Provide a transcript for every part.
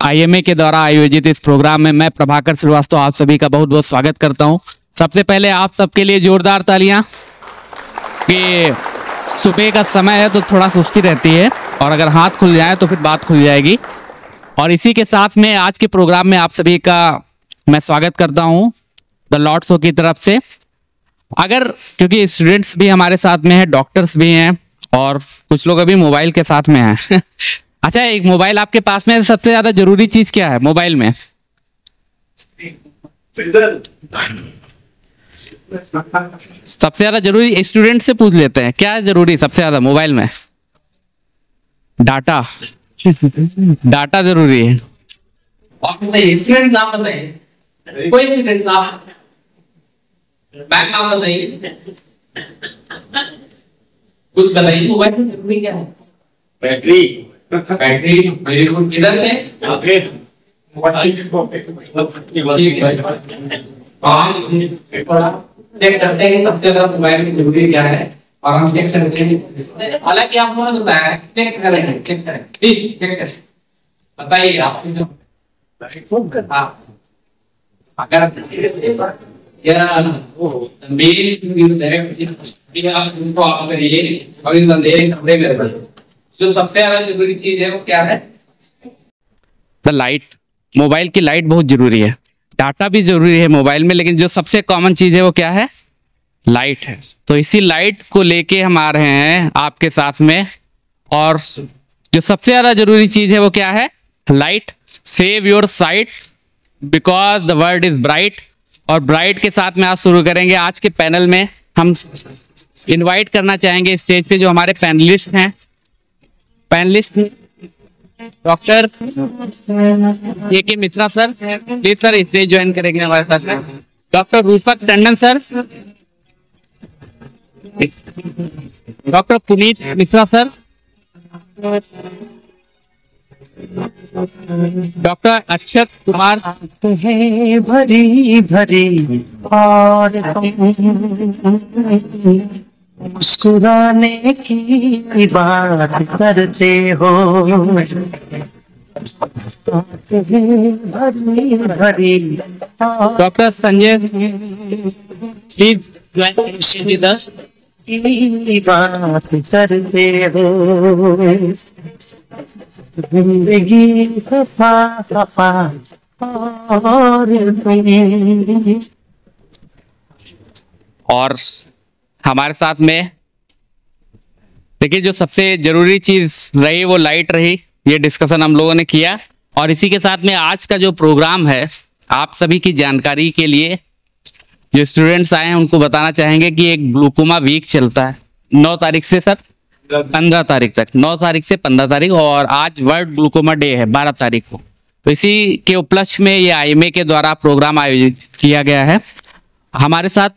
IMA के द्वारा आयोजित इस प्रोग्राम में मैं प्रभाकर श्रीवास्तव आप सभी का बहुत बहुत स्वागत करता हूं। सबसे पहले आप सबके लिए जोरदार तालियां कि सुबह का समय है तो थोड़ा सुस्ती रहती है और अगर हाथ खुल जाए तो फिर बात खुल जाएगी। और इसी के साथ में आज के प्रोग्राम में आप सभी का मैं स्वागत करता हूं द लॉर्ड शो की तरफ से। अगर क्योंकि स्टूडेंट्स भी हमारे साथ में हैं, डॉक्टर्स भी हैं और कुछ लोग अभी मोबाइल के साथ में हैं। अच्छा, एक मोबाइल आपके पास में, सबसे ज्यादा जरूरी चीज क्या है मोबाइल में? सबसे ज्यादा जरूरी स्टूडेंट से पूछ लेते हैं, क्या है जरूरी सबसे ज्यादा मोबाइल में? डाटा। डाटा जरूरी है। और बताइए स्टूडेंट नाम बताइए, कोई स्टूडेंट नाम, बैंक नाम बताइए, कुछ बताइए। मोबाइल में जरूरी क्या है? बैटरी। बैटरी मेरे को किधर से? ओके। चेक करते हैं सबसे ज्यादा मोबाइल में जरूरी क्या है और हम चेक करते हैं। हालांकि आपको ने बताया चेक करेंगे, चेक करें, प्लीज चेक करें, बताइए आप। अगर जो सबसे ज्यादा जरूरी चीज है वो क्या है? The light. मोबाइल की लाइट बहुत जरूरी है। डाटा भी जरूरी है मोबाइल में, लेकिन जो सबसे कॉमन चीज है वो क्या है? लाइट है। तो इसी लाइट को लेके हम आ रहे हैं आपके साथ में। और जो सबसे ज्यादा जरूरी चीज है वो क्या है? Light. Save your site because the world is bright. और ब्राइट के साथ में आज शुरू करेंगे। आज के पैनल में हम इनवाइट करना चाहेंगे स्टेज पे जो हमारे पैनलिस्ट हैं। Panelist doctor K Mishra sir, please sir stage join करेंगे हमारे साथ में। Doctor Rupak Tandon sir, doctor Puneet Mishra sir, doctor Akshat Kumar, भरी भरी और मुस्कुराने की बात करते हो, भरी भरी। डॉक्टर संजय प्लीज बात करते हो, जिंदगी फसा फसा और हमारे साथ में देखिए जो सबसे जरूरी चीज रही वो लाइट रही। ये डिस्कशन हम लोगों ने किया और इसी के साथ में आज का जो प्रोग्राम है आप सभी की जानकारी के लिए जो स्टूडेंट्स आए हैं उनको बताना चाहेंगे कि एक ग्लूकोमा वीक चलता है 9 तारीख से सर 15 तारीख तक, 9 तारीख से 15 तारीख, और आज वर्ल्ड ग्लूकोमा डे है 12 तारीख को। तो इसी के उपलक्ष्य में ये आईएमए के द्वारा प्रोग्राम आयोजित किया गया है। हमारे साथ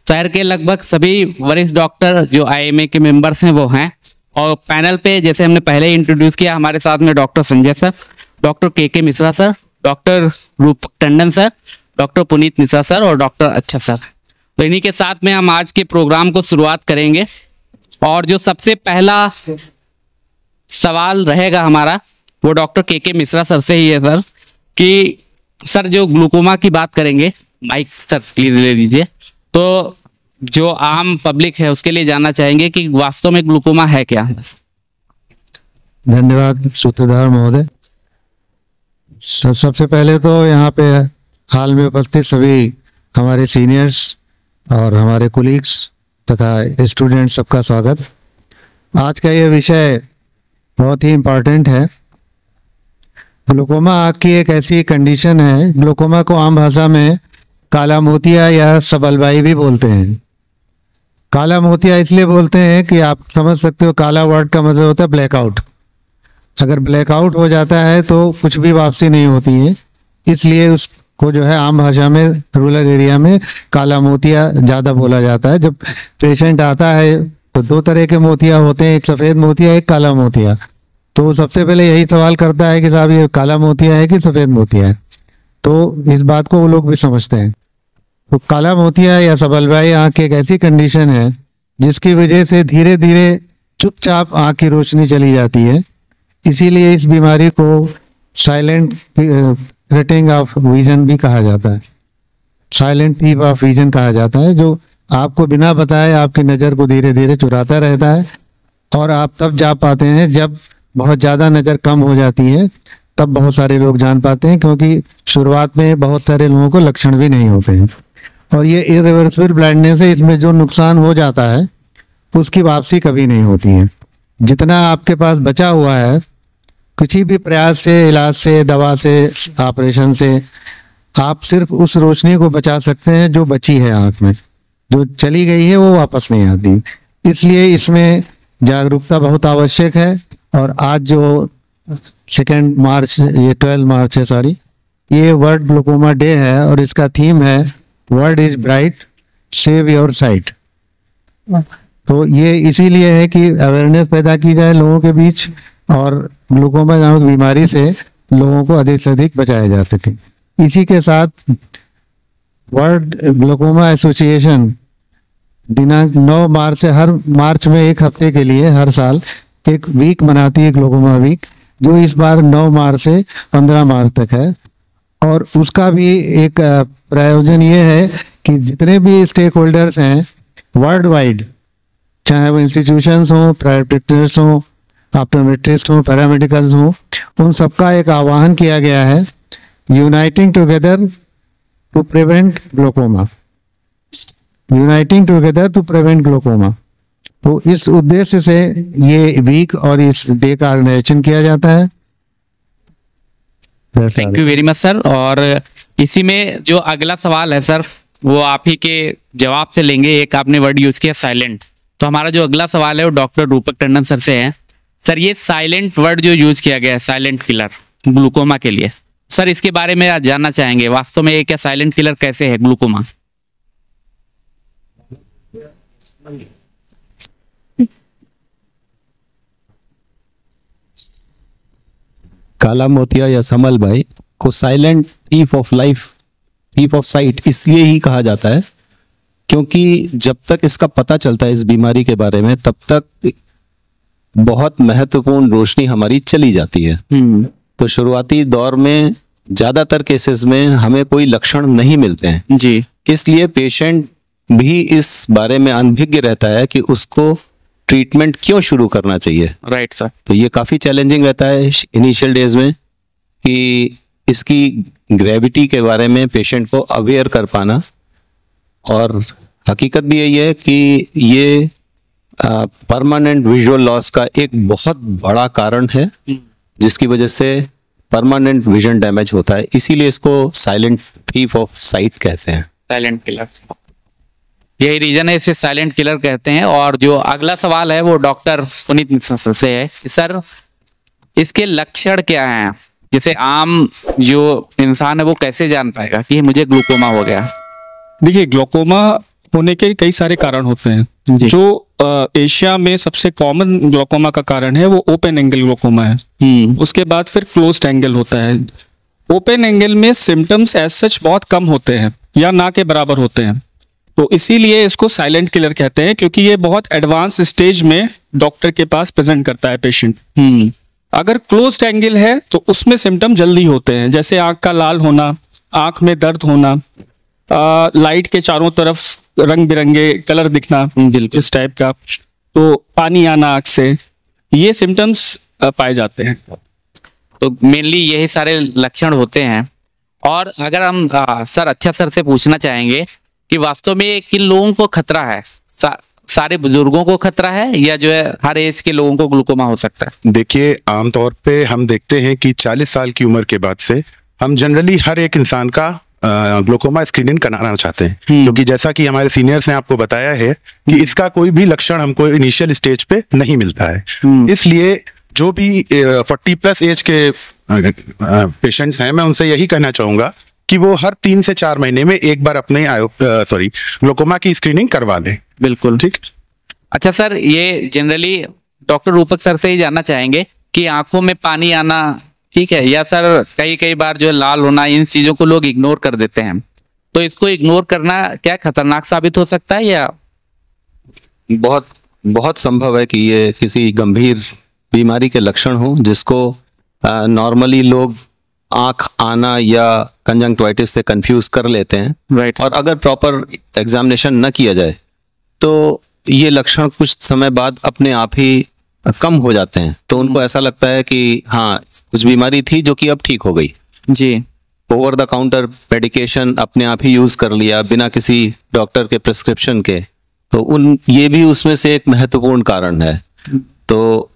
शहर के लगभग सभी वरिष्ठ डॉक्टर जो आईएमए के मेंबर्स हैं वो हैं। और पैनल पे जैसे हमने पहले इंट्रोड्यूस किया, हमारे साथ में doctor Sanjay sir, doctor K Mishra sir, doctor Rupak Tandon sir, doctor Puneet Mishra sir और डॉक्टर अच्छा सर। तो इन्हीं के साथ में हम आज के प्रोग्राम को शुरुआत करेंगे। और जो सबसे पहला सवाल रहेगा हमारा वो डॉक्टर के मिश्रा सर से ही है सर, कि सर जो ग्लूकोमा की बात करेंगे, माइक सर प्लीज ले लीजिए। तो जो आम पब्लिक है उसके लिए जानना चाहेंगे कि वास्तव में ग्लूकोमा है क्या? धन्यवाद सूत्रधार महोदय। सबसे पहले तो यहाँ पे हाल में उपस्थित सभी हमारे सीनियर्स और हमारे कोलीग्स तथा स्टूडेंट सबका स्वागत। आज का ये विषय बहुत ही इम्पोर्टेंट है। ग्लूकोमा आँख की एक ऐसी कंडीशन है, ग्लूकोमा को आम भाषा में काला मोतिया या सबलबाई भी बोलते हैं। काला मोतिया इसलिए बोलते हैं कि आप समझ सकते हो, काला वर्ड का मतलब होता है ब्लैकआउट। अगर ब्लैकआउट हो जाता है तो कुछ भी वापसी नहीं होती है, इसलिए उसको जो है आम भाषा में रूरल एरिया में काला मोतिया ज़्यादा बोला जाता है। जब पेशेंट आता है तो 2 तरह के मोतिया होते हैं, एक सफ़ेद मोतिया, एक काला मोतिया। तो सबसे पहले यही सवाल करता है कि साहब ये काला मोतिया है कि सफ़ेद मोतिया है। तो इस बात को वो लोग भी समझते हैं। तो काला मोतिया या सबलबाई आँख की एक ऐसी कंडीशन है जिसकी वजह से धीरे धीरे चुपचाप आँख की रोशनी चली जाती है। इसीलिए इस बीमारी को साइलेंट थ्रेटनिंग ऑफ विजन भी कहा जाता है, साइलेंट थीफ ऑफ विजन कहा जाता है, जो आपको बिना बताए आपकी नज़र को धीरे धीरे चुराता रहता है और आप तब जान पाते हैं जब बहुत ज़्यादा नज़र कम हो जाती है, तब बहुत सारे लोग जान पाते हैं, क्योंकि शुरुआत में बहुत सारे लोगों को लक्षण भी नहीं होते हैं। और ये इरिवर्सिबल ब्लाइंडनेस है, इसमें जो नुकसान हो जाता है उसकी वापसी कभी नहीं होती है। जितना आपके पास बचा हुआ है, किसी भी प्रयास से, इलाज से, दवा से, ऑपरेशन से आप सिर्फ उस रोशनी को बचा सकते हैं जो बची है आँख में, जो चली गई है वो वापस नहीं आती। इसलिए इसमें जागरूकता बहुत आवश्यक है। और आज जो 2 मार्च, ये 12 मार्च है, सॉरी, ये वर्ल्ड ग्लूकोमा डे है और इसका थीम है world is bright, save your site. तो ये इसीलिए है कि अवेयरनेस पैदा की जाए लोगों के बीच और ग्लूकोमा नामक बीमारी से लोगों को अधिक से अधिक बचाया जा सके। इसी के साथ वर्ल्ड ग्लूकोमा एसोसिएशन दिनांक 9 मार्च से, हर मार्च में एक हफ्ते के लिए हर साल एक वीक मनाती है, ग्लूकोमा वीक, जो इस बार 9 मार्च से 15 मार्च तक है। और उसका भी एक प्रयोजन ये है कि जितने भी स्टेक होल्डर्स हैं वर्ल्ड वाइड, चाहे वो इंस्टीट्यूशंस हों, प्राइवेट प्रैक्टिशनर्स हों, ऑप्टोमेट्रिस्ट हों, पैरामेडिकल्स हों, उन सबका एक आह्वान किया गया है, uniting together to prevent glaucoma, uniting together to prevent glaucoma. तो इस उद्देश्य से ये वीक और इस डे का ऑर्गेनाइजेशन किया जाता है। Thank you very much sir. और इसी में जो अगला सवाल है सर, वो आप ही के जवाब से लेंगे। एक आपने वर्ड यूज किया साइलेंट, तो हमारा जो अगला सवाल है वो डॉक्टर रूपक टंडन सर से है। सर, ये साइलेंट वर्ड जो यूज किया गया है, साइलेंट किलर ग्लूकोमा के लिए, सर इसके बारे में आज जानना चाहेंगे। वास्तव में ये क्या साइलेंट किलर कैसे है ग्लूकोमा? काला मोतिया या समल भाई को silent thief of life, thief of site इसलिए ही कहा जाता है क्योंकि जब तक इसका पता चलता है इस बीमारी के बारे में, तब तक बहुत महत्वपूर्ण रोशनी हमारी चली जाती है। तो शुरुआती दौर में ज्यादातर केसेस में हमें कोई लक्षण नहीं मिलते हैं जी, इसलिए पेशेंट भी इस बारे में अनभिज्ञ रहता है कि उसको ट्रीटमेंट क्यों शुरू करना चाहिए। Right sir. तो ये काफी चैलेंजिंग रहता है इनिशियल डेज में कि इसकी ग्रेविटी के बारे में पेशेंट को अवेयर कर पाना। और हकीकत भी यही है कि ये परमानेंट विजुअल लॉस का एक बहुत बड़ा कारण है, जिसकी वजह से परमानेंट विजन डैमेज होता है। इसीलिए इसको साइलेंट थीफ ऑफ साइट कहते हैं, साइलेंट किलर। यही रीजन है, इसे साइलेंट किलर कहते हैं। और जो अगला सवाल है वो डॉक्टर पुनीत मिश्रा सर से है कि सर इसके लक्षण क्या हैं? जैसे आम जो इंसान है वो कैसे जान पाएगा कि मुझे ग्लूकोमा हो गया? देखिए, ग्लूकोमा होने के कई सारे कारण होते हैं। जो एशिया में सबसे कॉमन ग्लूकोमा का कारण है वो ओपन एंगल ग्लूकोमा है। उसके बाद फिर क्लोज्ड एंगल होता है। ओपन एंगल में सिम्टम्स एज सच बहुत कम होते हैं या ना के बराबर होते हैं, तो इसीलिए इसको साइलेंट किलर कहते हैं, क्योंकि ये बहुत एडवांस स्टेज में डॉक्टर के पास प्रेजेंट करता है पेशेंट। अगर क्लोज्ड एंगल है तो उसमें सिम्टम जल्दी होते हैं, जैसे आंख का लाल होना, आंख में दर्द होना, लाइट के चारों तरफ रंग बिरंगे कलर दिखना, इस टाइप का, तो पानी आना आंख से, ये सिम्टम्स पाए जाते हैं। तो मेनली यही सारे लक्षण होते हैं। और अगर हम सर अच्छा सर से पूछना चाहेंगे कि वास्तव में किन लोगों को खतरा है? सारे बुजुर्गों को खतरा है या जो है हर एज के लोगों को ग्लूकोमा हो सकता है? देखिए, आमतौर पे हम देखते हैं कि 40 साल की उम्र के बाद से हम जनरली हर एक इंसान का ग्लूकोमा स्क्रीनिंग कराना चाहते हैं, क्योंकि जैसा कि हमारे सीनियर्स ने आपको बताया है कि इसका कोई भी लक्षण हमको इनिशियल स्टेज पे नहीं मिलता है। इसलिए जो भी 40+ एज के पेशेंट्स हैं, मैं उनसे यही कहना चाहूंगा कि वो हर 3 से 4 महीने में एक बार अपने ग्लूकोमा की स्क्रीनिंग करवा लें। बिल्कुल ठीक। अच्छा सर, ये जनरली डॉक्टर रूपक सर से ही जानना चाहेंगे कि आंखों में पानी आना ठीक है, या सर कई बार जो लाल होना, इन चीजों को लोग इग्नोर कर देते हैं, तो इसको इग्नोर करना क्या खतरनाक साबित हो सकता है? या बहुत बहुत संभव है कि ये किसी गंभीर बीमारी के लक्षण हो, जिसको नॉर्मली लोग आंख आना या कंजंक्टिवाइटिस से कंफ्यूज कर लेते हैं। राइट। और अगर प्रॉपर एग्जामिनेशन न किया जाए तो ये लक्षण कुछ समय बाद अपने आप ही कम हो जाते हैं, तो उनको ऐसा लगता है कि हाँ कुछ बीमारी थी जो कि अब ठीक हो गई। जी। ओवर द काउंटर मेडिकेशन अपने आप ही यूज कर लिया बिना किसी डॉक्टर के प्रिस्क्रिप्शन के, तो ये भी उसमें से एक महत्वपूर्ण कारण है। तो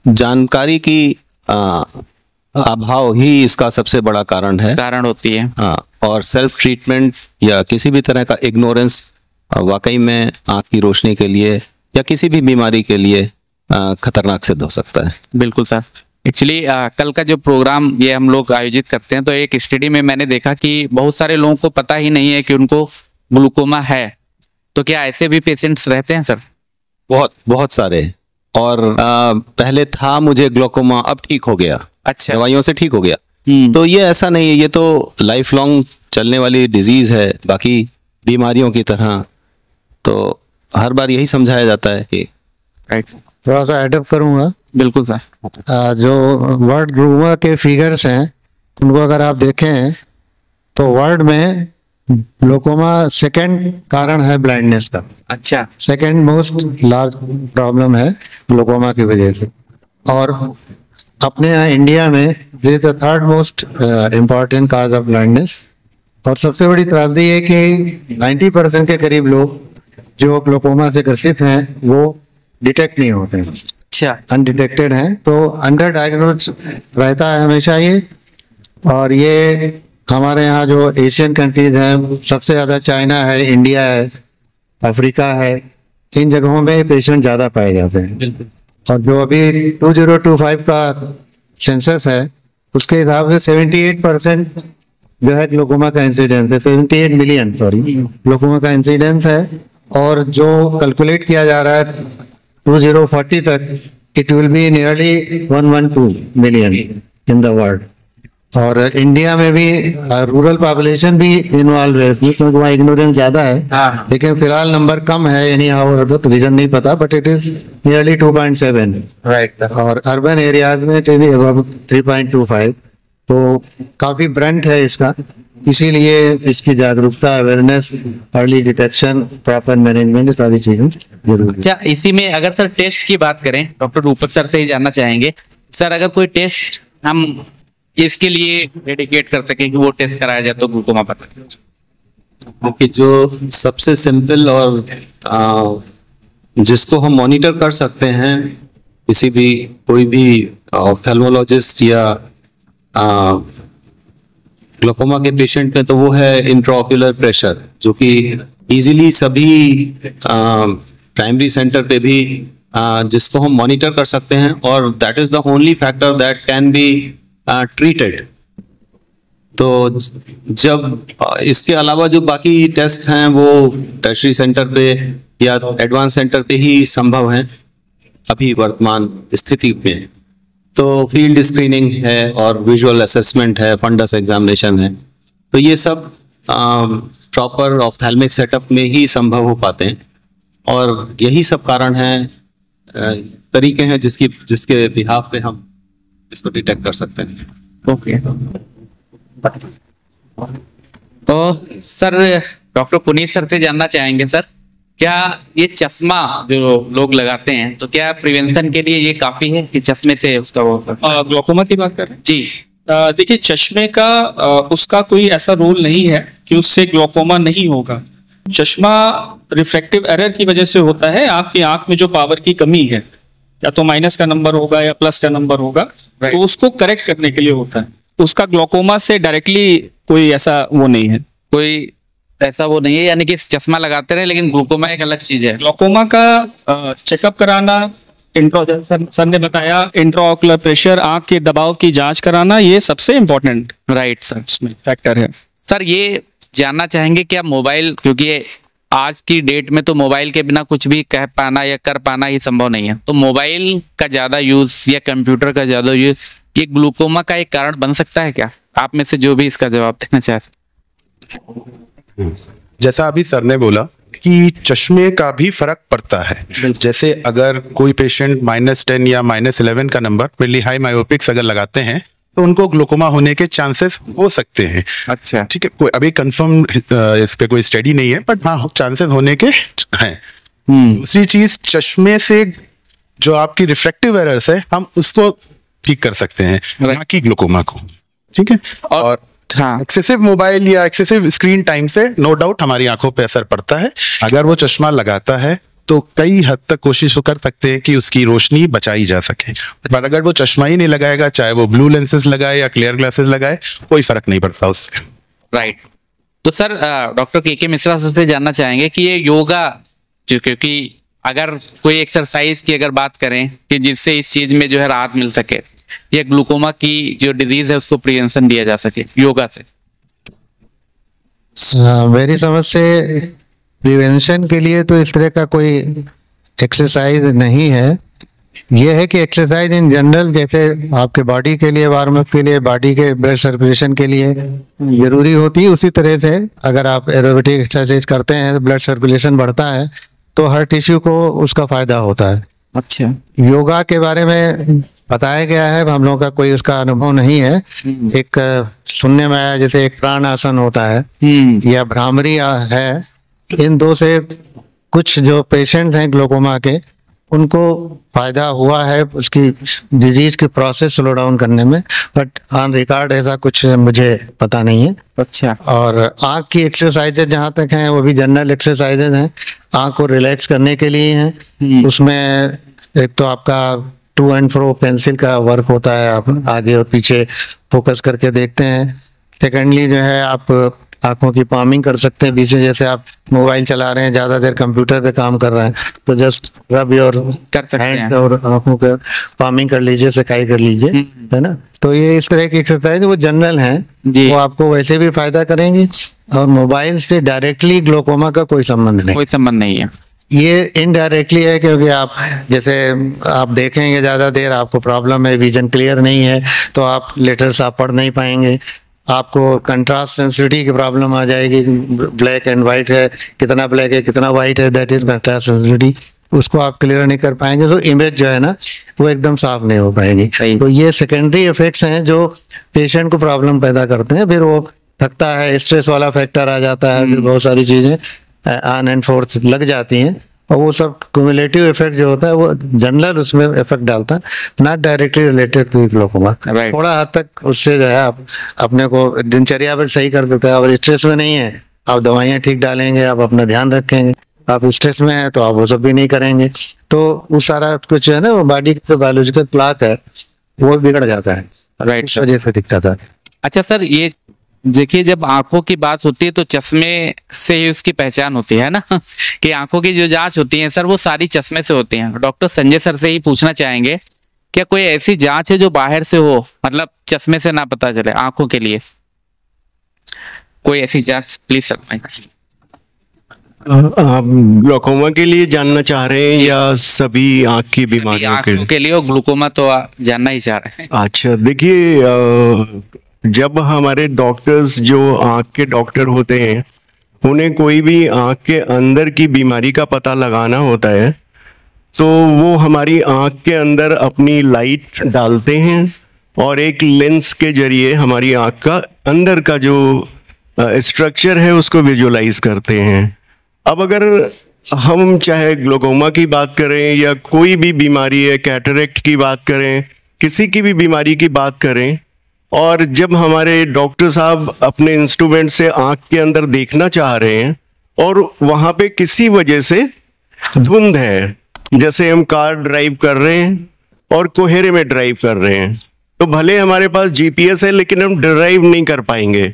जानकारी की अभाव ही इसका सबसे बड़ा कारण होती है। हाँ, और सेल्फ ट्रीटमेंट या किसी भी तरह का इग्नोरेंस वाकई में आंख की रोशनी के लिए या किसी भी बीमारी के लिए खतरनाक सिद्ध हो सकता है। बिल्कुल सर। एक्चुअली कल का जो प्रोग्राम ये हम लोग आयोजित करते हैं, तो एक स्टडी में मैंने देखा कि बहुत सारे लोगों को पता ही नहीं है कि उनको ग्लूकोमा है। तो क्या ऐसे भी पेशेंट्स रहते हैं सर? बहुत बहुत सारे। और पहले था मुझे ग्लूकोमा, अब ठीक हो गया, अच्छा, दवाइयों से ठीक हो गया। तो ये ऐसा नहीं है, ये तो लाइफ लॉन्ग चलने वाली डिजीज है बाकी बीमारियों की तरह। तो हर बार यही समझाया जाता है कि राइट। थोड़ा सा एडअप करूंगा। बिल्कुल सर। जो वर्ल्ड ग्लूकोमा के फिगर्स हैं उनको अगर आप देखें तो वर्ल्ड में ग्लूकोमा सेकंड कारण है ब्लाइंडनेस का। अच्छा। सेकंड मोस्ट लार्ज प्रॉब्लम है ग्लूकोमा की वजह से। और अपने यहाँ इंडिया में this the third most important cause of blindness. और सबसे बड़ी त्रासदी है कि 90% के करीब लोग जो ग्लूकोमा से ग्रसित हैं वो डिटेक्ट नहीं होते हैं। अच्छा। अनडिटेक्टेड हैं, तो अंडर डायग्नोज रहता है हमेशा ये। और ये हमारे यहाँ जो एशियन कंट्रीज हैं सबसे ज़्यादा चाइना है, इंडिया है, अफ्रीका है, इन जगहों में पेशेंट ज़्यादा पाए जाते हैं। और जो अभी 2025 का सेंसस है उसके हिसाब से 78% जो है ग्लूकोमा का इंसिडेंस है, 78 मिलियन ग्लूकोमा का इंसिडेंस है। और जो कैलकुलेट किया जा रहा है 2040 तक it will be nearly 112 million in the world. और इंडिया में भी रूरल पॉपुलेशन भी इन्वॉल्व है क्योंकि वहाँ इग्नोरेंस ज्यादा है। हाँ। लेकिन फिलहाल नंबर कम है, यानी रीजन नहीं पता, but it is nearly 2.7। Right. और अर्बन एरियाज में इट इज अबाउट 3.25। तो काफी ब्रंट है इसका, इसीलिए इसकी जागरूकता, awareness, early detection, proper management, सारी चीजें जरूरी है। अच्छा, इसी में अगर सर टेस्ट की बात करें, डॉक्टर रूपक सर से ही जानना चाहेंगे सर, अगर कोई टेस्ट हम इसके लिए डेडिकेट कर सकें कि वो टेस्ट कराया जाए तो ग्लूकोमा पता क्योंकि जो सबसे सिंपल और जिसको हम मॉनिटर कर सकते हैं किसी भी कोई भी ऑफ्थेल्मोलॉजिस्ट या ग्लूकोमा के पेशेंट में, तो वो है इंट्राओक्यूलर प्रेशर, जो कि इजीली सभी प्राइमरी सेंटर पे भी जिसको हम मॉनिटर कर सकते हैं, और that is the only factor that can be treated. तो जब इसके अलावा जो बाकी टेस्ट हैं वो टर्शरी सेंटर पे या एडवांस सेंटर पे ही संभव हैं अभी वर्तमान स्थिति में। तो फील्ड स्क्रीनिंग है और विजुअल असेसमेंट है, फंडस एग्जामिनेशन है, तो ये सब प्रॉपर ऑफ्थेल्मिक सेटअप में ही संभव हो पाते हैं। और यही सब कारण हैं, तरीके हैं जिसके बिहाफ पे हम इसको डिटेक्ट कर सकते हैं। ओके। तो सर डॉक्टर पुनीत सर से जानना चाहेंगे सर, क्या ये चश्मा जो लोग लगाते हैं तो क्या प्रिवेंशन के लिए ये काफी है कि चश्मे से उसका वो ग्लूकोमा की बात कर रहे हैं जी? देखिए, चश्मे का उसका कोई ऐसा रोल नहीं है कि उससे ग्लूकोमा नहीं होगा। चश्मा रिफ्रैक्टिव एरर की वजह से होता है। आपकी आंख में जो पावर की कमी है, या तो माइनस का नंबर होगा या प्लस का नंबर होगा, तो उसको करेक्ट करने के लिए होता है। उसका ग्लूकोमा से डायरेक्टली कोई ऐसा वो नहीं है, कोई ऐसा वो नहीं है, यानी कि चश्मा लगाते रहे लेकिन ग्लूकोमा एक अलग चीज है। ग्लूकोमा का चेकअप कराना, सर ने बताया इंट्राऑक्यूलर प्रेशर, आंख के दबाव की जांच कराना, ये सबसे इम्पोर्टेंट राइट सर इसमें फैक्टर है। सर ये जानना चाहेंगे क्या मोबाइल, क्योंकि आज की डेट में तो मोबाइल के बिना कुछ भी कह पाना या कर पाना ही संभव नहीं है, तो मोबाइल का ज्यादा यूज या कंप्यूटर का ज्यादा यूज ये ग्लूकोमा का एक कारण बन सकता है क्या? आप में से जो भी इसका जवाब देना चाहते। जैसा अभी सर ने बोला कि चश्मे का भी फर्क पड़ता है। जैसे अगर कोई पेशेंट -10 या -11 का नंबर, मेनली हाई मायोपिक्स अगर लगाते हैं, तो उनको ग्लोकोमा होने के चांसेस हो सकते हैं। अच्छा। ठीक है, कोई अभी कंफर्म इस पे कोई स्टडी नहीं है, बट हाँ चांसेस होने के हैं। दूसरी चीज, चश्मे से जो आपकी रिफ्रैक्टिव एरर्स है हम उसको ठीक कर सकते हैं, ना कि ग्लोकोमा को। ठीक है, और हाँ, एक्सेसिव मोबाइल या एक्सेसिव स्क्रीन टाइम से नो डाउट हमारी आंखों पे असर पड़ता है। अगर वो चश्मा लगाता है तो कई हद तक कोशिश कर सकते हैं कि उसकी रोशनी बचाई जा सके, पर अगर वो चश्मा ही नहीं लगाएगा, चाहे वो ब्लू लेंसेज लगाए या क्लियर ग्लासेस लगाए, कोई फर्क नहीं पड़ता उससे। राइट। तो सर डॉक्टर के मिश्रा से जानना चाहेंगे कि ये योगा जो, क्योंकि अगर कोई एक्सरसाइज की अगर बात करें कि जिससे इस चीज में जो है राहत मिल सके, या ग्लूकोमा की जो डिजीज है उसको प्रिवेंशन दिया जा सके योगा से। मेरी समझ से प्रिवेंशन के लिए तो इस तरह का कोई एक्सरसाइज नहीं है। ये है कि एक्सरसाइज इन जनरल, जैसे आपके बॉडी के लिए, वार्म अप के लिए, बॉडी के ब्लड सर्कुलेशन के लिए जरूरी होती है, उसी तरह से अगर आप एरोबिक एक्सरसाइज करते हैं, ब्लड सर्कुलेशन बढ़ता है तो हर टिश्यू को उसका फायदा होता है। अच्छा। योगा के बारे में बताया गया है, हम लोगों का कोई उसका अनुभव नहीं है। एक सुनने में आया जैसे एक प्राण आसन होता है या भ्रामरी है, इन दो से कुछ जो पेशेंट हैं ग्लोकोमा के, उनको फायदा हुआ है उसकी डिजीज की प्रोसेस स्लो डाउन करने में, बट ऑन रिकॉर्ड ऐसा कुछ मुझे पता नहीं है। अच्छा। और आँख की एक्सरसाइजेज जहाँ तक हैं वो भी जनरल एक्सरसाइजेज हैं, आँख को रिलैक्स करने के लिए हैं। उसमें एक तो आपका टू एंड फ्रो पेंसिल का वर्क होता है, आप आगे और पीछे फोकस करके देखते हैं। सेकेंडली जो है आप आंखों की पामिंग कर सकते हैं बीच में, जैसे आप मोबाइल चला रहे हैं, ज्यादा देर कंप्यूटर पे काम कर रहे हैं तो जस्ट रब योर कर सकते हैं हैंड और आंखों का पामिंग कर लीजिए, सिकाई कर लीजिए, है ना। तो ये इस तरह की एक्सरसाइज वो जनरल हैं, वो आपको वैसे भी फायदा करेंगी, और मोबाइल से डायरेक्टली ग्लोकोमा का कोई संबंध नहीं, कोई संबंध नहीं है। ये इनडायरेक्टली है, क्योंकि आप जैसे आप देखेंगे ज्यादा देर, आपको प्रॉब्लम है, विजन क्लियर नहीं है, तो आप लेटर्स आप पढ़ नहीं पाएंगे, आपको कंट्रास्ट सेंसिटिविटी की प्रॉब्लम आ जाएगी, ब्लैक एंड वाइट है, कितना ब्लैक है कितना वाइट है, दैट इज कंट्रास्ट सेंसिटिविटी, उसको आप क्लियर नहीं कर पाएंगे, तो इमेज जो है ना वो एकदम साफ नहीं हो पाएगी। तो ये सेकेंडरी इफेक्ट्स हैं जो पेशेंट को प्रॉब्लम पैदा करते हैं, फिर वो थकता है, स्ट्रेस वाला फैक्टर आ जाता है, फिर बहुत सारी चीजें ऑन एंड फोर्थ लग जाती हैं, और वो सब क्युमुलेटिव इफेक्ट जो होता है वो जनरल उसमें इफेक्ट डालता है, not directly related to glaucoma. थोड़ा हद तक उससे जो है आप अपने को दिनचर्या पर सही कर देता है। अगर स्ट्रेस में नहीं है, आप दवाइयाँ ठीक डालेंगे, आप अपना ध्यान रखेंगे, आप स्ट्रेस में है तो आप वो सब भी नहीं करेंगे, तो वो सारा कुछ जो है ना, वो बॉडी का बायोलॉजिकल क्लॉक है वो बिगड़ जाता है, राइट, इस वजह से दिक्कत है। अच्छा सर, ये देखिए जब आंखों की बात होती है तो चश्मे से ही उसकी पहचान होती है ना कि आंखों की जो जांच होती है सर वो सारी चश्मे से होती हैं। डॉक्टर संजय सर से ही पूछना चाहेंगे, क्या कोई ऐसी जांच है जो बाहर से हो, मतलब चश्मे से ना पता चले आंखों के लिए, कोई ऐसी जांच प्लीज सर? आप ग्लोकोमा के लिए जानना चाह रहे हैं या सभी आंख की बीमारियों के लिए? और ग्लूकोमा तो जानना ही चाह रहे हैं। अच्छा, देखिए जब हमारे डॉक्टर्स जो आंख के डॉक्टर होते हैं, उन्हें कोई भी आंख के अंदर की बीमारी का पता लगाना होता है, तो वो हमारी आंख के अंदर अपनी लाइट डालते हैं और एक लेंस के जरिए हमारी आंख का अंदर का जो स्ट्रक्चर है उसको विजुअलाइज करते हैं। अब अगर हम चाहे ग्लोकोमा की बात करें या कोई भी बीमारी है, कैटरेक्ट की बात करें, किसी की भी बीमारी की बात करें, और जब हमारे डॉक्टर साहब अपने इंस्ट्रूमेंट से आंख के अंदर देखना चाह रहे हैं और वहाँ पे किसी वजह से धुंध है, जैसे हम कार ड्राइव कर रहे हैं और कोहरे में ड्राइव कर रहे हैं, तो भले हमारे पास जीपीएस है लेकिन हम ड्राइव नहीं कर पाएंगे।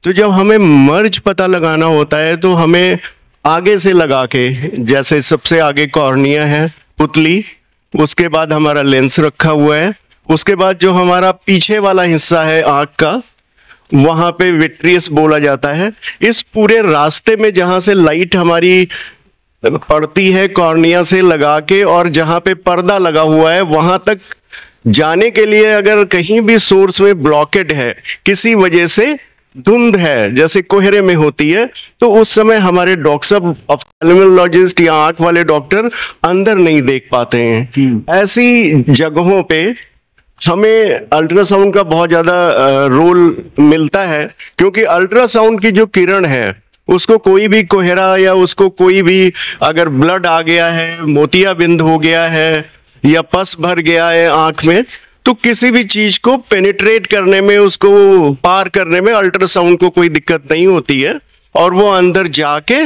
तो जब हमें मर्ज पता लगाना होता है तो हमें आगे से लगा के, जैसे सबसे आगे कॉर्निया है, पुतली, उसके बाद हमारा लेंस रखा हुआ है, उसके बाद जो हमारा पीछे वाला हिस्सा है आंख का, वहां पे विट्रियस बोला जाता है। इस पूरे रास्ते में जहां से लाइट हमारी पड़ती है कॉर्निया से लगा के, और जहां पे पर्दा लगा हुआ है, वहां तक जाने के लिए अगर कहीं भी सोर्स में ब्लॉकेड है, किसी वजह से धुंध है जैसे कोहरे में होती है, तो उस समय हमारे डॉक्टर साहब, ऑफ्थेल्मोलॉजिस्ट या आंख वाले डॉक्टर अंदर नहीं देख पाते हैं। ऐसी जगहों पे हमें अल्ट्रासाउंड का बहुत ज्यादा रोल मिलता है, क्योंकि अल्ट्रासाउंड की जो किरण है उसको कोई भी कोहरा या उसको कोई भी अगर ब्लड आ गया है, मोतियाबिंद हो गया है या पस भर गया है आंख में, तो किसी भी चीज को पेनिट्रेट करने में, उसको पार करने में अल्ट्रासाउंड को कोई दिक्कत नहीं होती है, और वो अंदर जाके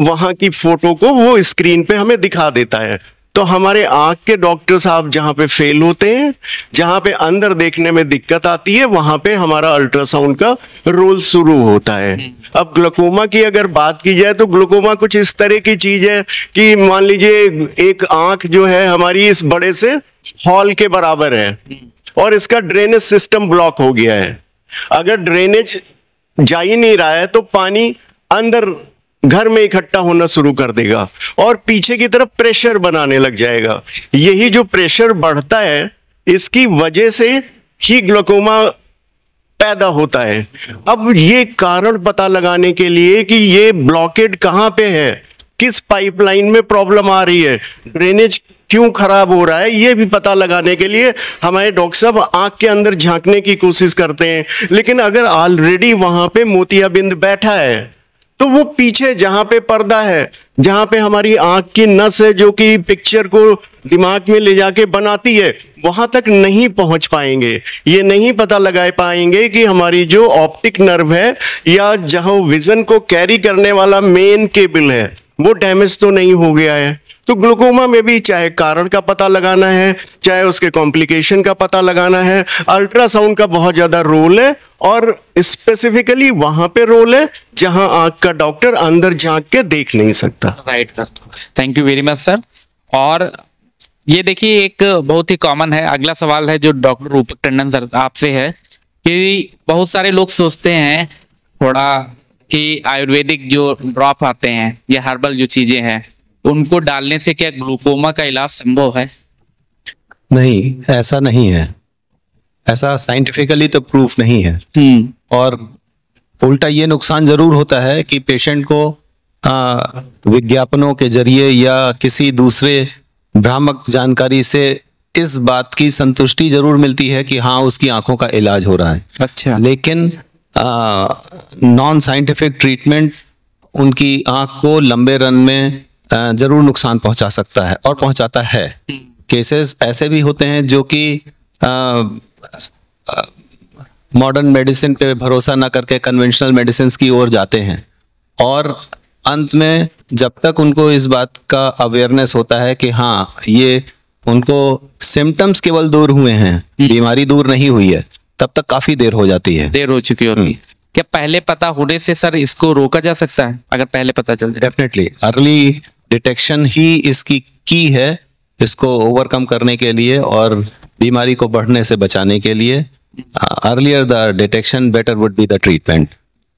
वहां की फोटो को वो स्क्रीन पे हमें दिखा देता है। तो हमारे आंख के डॉक्टर साहब जहां पे फेल होते हैं, जहां पे अंदर देखने में दिक्कत आती है, वहां पे हमारा अल्ट्रासाउंड का रोल शुरू होता है। अब ग्लूकोमा की अगर बात की जाए तो ग्लूकोमा कुछ इस तरह की चीज है कि मान लीजिए एक आंख जो है हमारी इस बड़े से हॉल के बराबर है और इसका ड्रेनेज सिस्टम ब्लॉक हो गया है। अगर ड्रेनेज जा ही नहीं रहा है तो पानी अंदर घर में इकट्ठा होना शुरू कर देगा और पीछे की तरफ प्रेशर बनाने लग जाएगा। यही जो प्रेशर बढ़ता है, इसकी वजह से ही ग्लूकोमा पैदा होता है। अब ये कारण पता लगाने के लिए कि ये ब्लॉकेड कहां पे है, किस पाइपलाइन में प्रॉब्लम आ रही है, ड्रेनेज क्यों खराब हो रहा है, ये भी पता लगाने के लिए हमारे डॉक्टर साहब आंख के अंदर झांकने की कोशिश करते हैं। लेकिन अगर ऑलरेडी वहां पे मोतियाबिंद बैठा है तो वो पीछे जहां पे पर्दा है, जहां पे हमारी आंख की नस है जो कि पिक्चर को दिमाग में ले जाके बनाती है, वहां तक नहीं पहुंच पाएंगे। ये नहीं पता लगा पाएंगे कि हमारी जो ऑप्टिक नर्व है या जहां विजन को कैरी करने वाला मेन केबल है वो डैमेज तो नहीं हो गया है। तो ग्लूकोमा में भी चाहे कारण का पता लगाना है, चाहे उसके कॉम्प्लिकेशन का पता लगाना है, अल्ट्रासाउंड का बहुत ज्यादा रोल है, और स्पेसिफिकली वहां पे रोल है जहां आंख का डॉक्टर अंदर झांक के देख नहीं सकता। Right sir, thank you very much sir. और ये देखिए एक बहुत ही कॉमन है, अगला सवाल है जो डॉक्टर रूपक टंडन सर आपसे है कि बहुत सारे लोग सोचते हैं थोड़ा कि आयुर्वेदिक जो ड्रॉप आते हैं या हर्बल जो चीजें हैं उनको डालने से क्या ग्लूकोमा का इलाज संभव है? नहीं, ऐसा नहीं है, ऐसा साइंटिफिकली तो प्रूफ नहीं है। और उल्टा ये नुकसान जरूर होता है कि पेशेंट को विज्ञापनों के जरिए या किसी दूसरे भ्रामक जानकारी से इस बात की संतुष्टि जरूर मिलती है कि हाँ उसकी आंखों का इलाज हो रहा है। अच्छा। लेकिन नॉन साइंटिफिक ट्रीटमेंट उनकी आंख को लंबे रन में जरूर नुकसान पहुंचा सकता है और पहुंचाता है। केसेस ऐसे भी होते हैं जो कि मॉडर्न मेडिसिन पे भरोसा ना करके कन्वेंशनल मेडिसिन की ओर जाते हैं, और अंत में जब तक उनको इस बात का अवेयरनेस होता है कि हाँ ये उनको सिम्टम्स केवल दूर हुए हैं, बीमारी दूर नहीं हुई है, तब तक काफी देर हो जाती है, देर हो चुकी होती है। क्या पहले पता होने से सर इसको रोका जा सकता है अगर पहले पता चल जाए? डेफिनेटली अर्ली डिटेक्शन ही इसकी की है इसको ओवरकम करने के लिए और बीमारी को बढ़ने से बचाने के लिए। Earlier the detection better would be the treatment.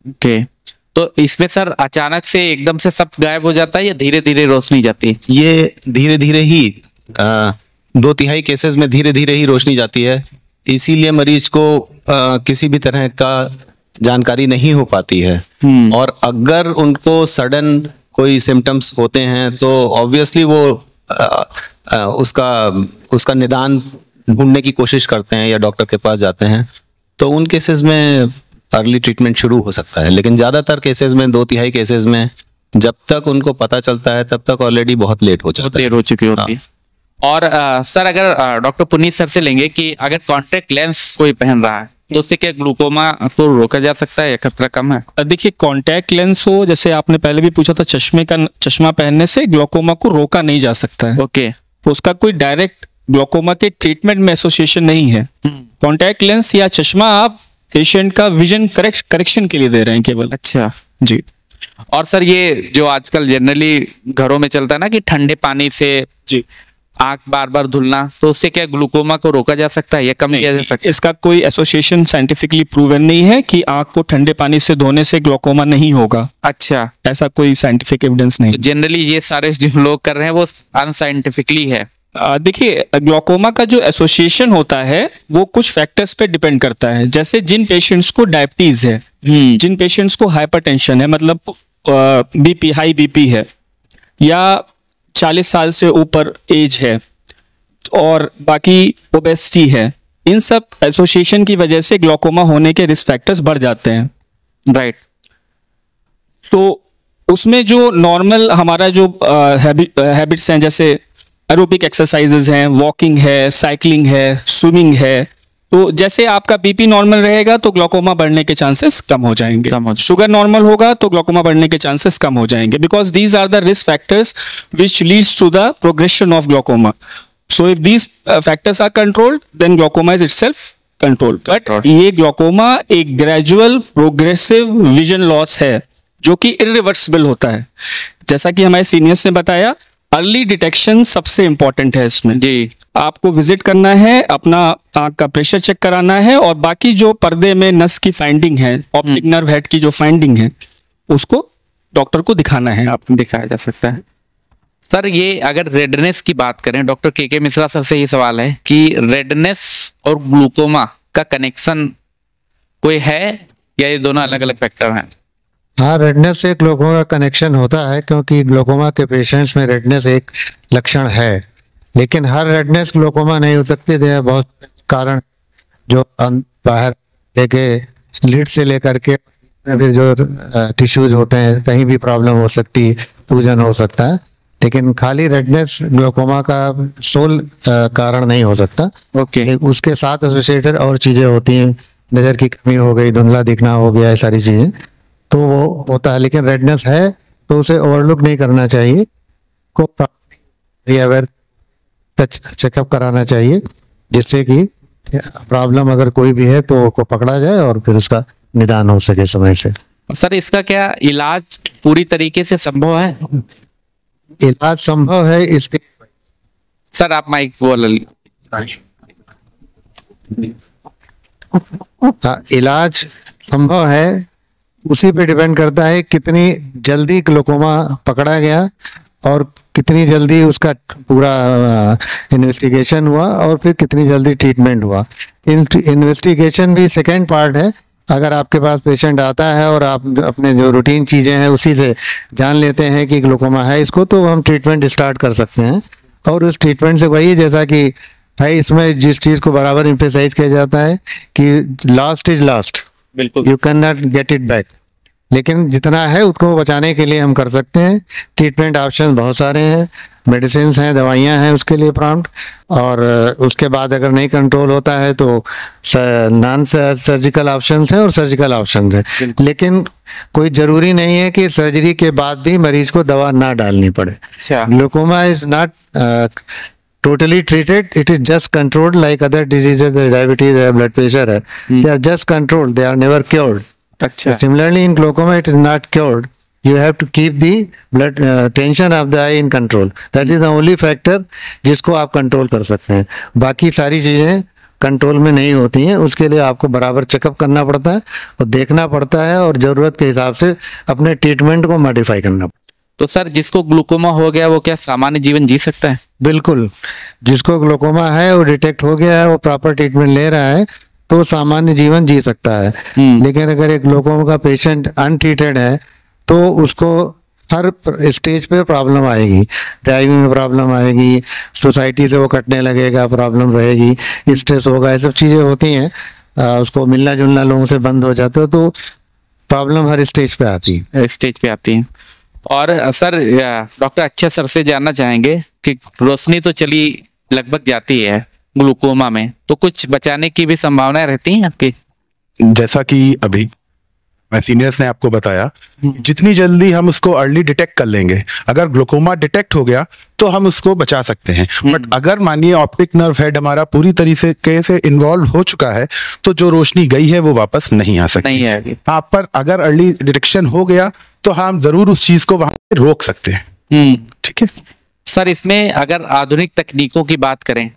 Okay, तो इसमें सर अचानक से एकदम से सब गायब हो जाता है या धीरे धीरे रोशनी जाती है? ये धीरे धीरे ही 2/3 केसेस में धीरे धीरे ही रोशनी जाती है, इसीलिए मरीज को किसी भी तरह का जानकारी नहीं हो पाती है। और अगर उनको सडन कोई सिम्टम्स होते हैं तो ऑब्वियसली वो उसका निदान ढूंढने की कोशिश करते हैं या डॉक्टर के पास जाते हैं, तो उन केसेस में अर्ली ट्रीटमेंट शुरू हो सकता है। लेकिन ज्यादातर केसेस में 2/3 केसेस में जब तक उनको पता चलता है तब तक ऑलरेडी बहुत लेट हो जाता है, देर हो चुकी होती है। और सर अगर डॉक्टर पुनीत सर से लेंगे कि अगर कॉन्टेक्ट लेंस कोई पहन रहा है तो उससे क्या ग्लूकोमा को रोका जा सकता है या खतरा कम है? देखिए कॉन्टैक्ट लेंस हो, जैसे आपने पहले भी पूछा था, चश्मा पहनने से ग्लूकोमा को रोका नहीं जा सकता है। ओके, तो उसका कोई डायरेक्ट ग्लूकोमा के ट्रीटमेंट में एसोसिएशन नहीं है। कॉन्टैक्ट लेंस या चश्मा आप पेशेंट का विजन करेक्शन के लिए दे रहे हैं केवल। अच्छा जी। और सर ये जो आजकल जनरली घरों में चलता है ना कि ठंडे पानी से जी आंख बार बार धुलना, तो उससे क्या ग्लूकोमा को रोका जा सकता है या कम किया जा सकता है? इसका कोई एसोसिएशन साइंटिफिकली प्रूवन नहीं है कि आंख को ठंडे पानी से धोने से ग्लूकोमा नहीं होगा। अच्छा, ऐसा कोई साइंटिफिक एविडेंस नहीं। जनरली ये सारे जो लोग कर रहे हैं वो अनसाइंटिफिकली है। देखिए ग्लूकोमा का जो एसोसिएशन होता है वो कुछ फैक्टर्स पे डिपेंड करता है। जैसे जिन पेशेंट्स को डायबिटीज है, जिन पेशेंट्स को हाइपरटेंशन है, मतलब बीपी, हाई बीपी है, या 40 साल से ऊपर एज है, और बाकी ओबेसिटी है, इन सब एसोसिएशन की वजह से ग्लोकोमा होने के रिस्क फैक्टर्स बढ़ जाते हैं। राइट। तो उसमें जो नॉर्मल हमारा जो हैबिट्स हैं, जैसे एरोबिक एक्सरसाइजेज हैं, वॉकिंग है, साइकिलिंग है, स्विमिंग है, तो जैसे आपका बीपी नॉर्मल रहेगा तो ग्लोकोमा बढ़ने के चांसेस कम हो जाएंगे। शुगर नॉर्मल होगा तो ग्लोकोमा बढ़ने के चांसेस कम हो जाएंगे, because these are the risk factors which leads to the progression of glaucoma. So if these factors are controlled then glaucoma is itself controlled. But ये ग्लोकोमा एक ग्रेजुअल प्रोग्रेसिव विजन लॉस है जो कि irreversible होता है। जैसा कि हमारे सीनियर्स ने बताया, अर्ली डिटेक्शन सबसे इंपॉर्टेंट है इसमें जी। आपको विजिट करना है, अपना आंख का प्रेशर चेक कराना है, और बाकी जो पर्दे में नस की फाइंडिंग है, ऑप्टिक नर्व हेड की जो फाइंडिंग है, उसको डॉक्टर को दिखाना है। आप दिखाया जा सकता है। सर ये अगर रेडनेस की बात करें, डॉक्टर के मिश्रा सर से ये सवाल है कि रेडनेस और ग्लूकोमा का कनेक्शन कोई है या ये दोनों अलग अलग फैक्टर हैं? हाँ, रेडनेस से ग्लोकोमा का कनेक्शन होता है, क्योंकि ग्लोकोमा के पेशेंट्स में रेडनेस एक लक्षण है, लेकिन हर रेडनेस ग्लोकोमा नहीं हो सकती। है बहुत कारण जो बाहर लेके लिड से लेकर के फिर जो टिश्यूज होते हैं, कहीं भी प्रॉब्लम हो सकती है, सूजन हो सकता है, लेकिन खाली रेडनेस ग्लोकोमा का सोल कारण नहीं हो सकता। ओके। उसके साथ एसोसिएटेड और चीजें होती हैं, नजर की कमी हो गई, धुंधला दिखना हो गया, ये सारी चीजें तो वो होता है। लेकिन रेडनेस है तो उसे ओवरलुक नहीं करना चाहिए, को चेकअप कराना चाहिए, जिससे कि प्रॉब्लम अगर कोई भी है तो को पकड़ा जाए और फिर उसका निदान हो सके समय से। सर इसका क्या इलाज पूरी तरीके से संभव है? इलाज संभव है इसके। सर आप माइक बोल। हाँ, इलाज संभव है, उसी पे डिपेंड करता है कितनी जल्दी ग्लोकोमा पकड़ा गया और कितनी जल्दी उसका पूरा इन्वेस्टिगेशन हुआ और फिर कितनी जल्दी ट्रीटमेंट हुआ। इन्वेस्टिगेशन भी सेकेंड पार्ट है। अगर आपके पास पेशेंट आता है और आप अपने जो रूटीन चीज़ें हैं उसी से जान लेते हैं कि ग्लोकोमा है इसको, तो हम ट्रीटमेंट स्टार्ट कर सकते हैं। और उस ट्रीटमेंट से वही, जैसा कि है इसमें जिस चीज़ को बराबर एम्फेसाइज किया जाता है कि लास्ट इज लास्ट, बिल्कुल, you can not get it back. लेकिन जितना है उसको बचाने के लिए हम कर सकते हैं। ट्रीटमेंट ऑप्शन बहुत सारे हैं, मेडिसिन हैं, दवाइयां हैं उसके लिए प्रॉम्प्ट, और उसके बाद अगर नहीं कंट्रोल होता है तो नॉन सर्जिकल ऑप्शंस हैं और सर्जिकल ऑप्शंस हैं। लेकिन कोई ज़रूरी नहीं है कि सर्जरी के बाद भी मरीज को दवा ना डालनी पड़े। Glaucoma is not totally treated, it is just controlled like other diseases, diabetes है, blood pressure है, they are just controlled, they are never cured. अच्छा। Similarly in glaucoma it is not cured, you have to keep the blood tension of the eye in control. That is the only factor जिसको आप control कर सकते हैं। बाकी सारी चीजें control में नहीं होती हैं, उसके लिए आपको बराबर चेकअप करना पड़ता है और देखना पड़ता है और जरूरत के हिसाब से अपने ट्रीटमेंट को मॉडिफाई करना पड़ता है। तो सर जिसको ग्लूकोमा हो गया वो क्या सामान्य जीवन जी सकता है? बिल्कुल, जिसको ग्लूकोमा है वो डिटेक्ट हो गया है, वो प्रॉपर ट्रीटमेंट ले रहा है तो सामान्य जीवन जी सकता है। लेकिन अगर एक ग्लूकोमा का पेशेंट अनट्रीटेड है तो उसको हर स्टेज पे प्रॉब्लम आएगी, ड्राइविंग में प्रॉब्लम आएगी, सोसाइटी से वो कटने लगेगा, प्रॉब्लम रहेगी, स्ट्रेस होगा, ये सब चीज़ें होती हैं, उसको मिलना जुलना लोगों से बंद हो जाता है, तो प्रॉब्लम हर स्टेज पे आती है। स्टेज पे आती है। और सर डॉक्टर अच्छे सर से जानना चाहेंगे कि रोशनी तो चली लगभग जाती है ग्लूकोमा में, तो कुछ बचाने की भी संभावनाएं रहती हैं आपकी? जैसा कि अभी मैं सीनियर्स ने आपको बताया, जितनी जल्दी हम उसको अर्ली डिटेक्ट कर लेंगे, अगर ग्लूकोमा डिटेक्ट हो गया तो हम उसको बचा सकते हैं। बट अगर मानिए ऑप्टिक नर्व हेड हमारा पूरी तरीके से इन्वॉल्व हो चुका है तो जो रोशनी गई है वो वापस नहीं आ सकती, नहीं आएगी। हाँ, पर अगर अर्ली डिटेक्शन हो गया तो हम जरूर उस चीज को वहां पे रोक सकते हैं। ठीक है सर, इसमें अगर आधुनिक तकनीकों की बात करें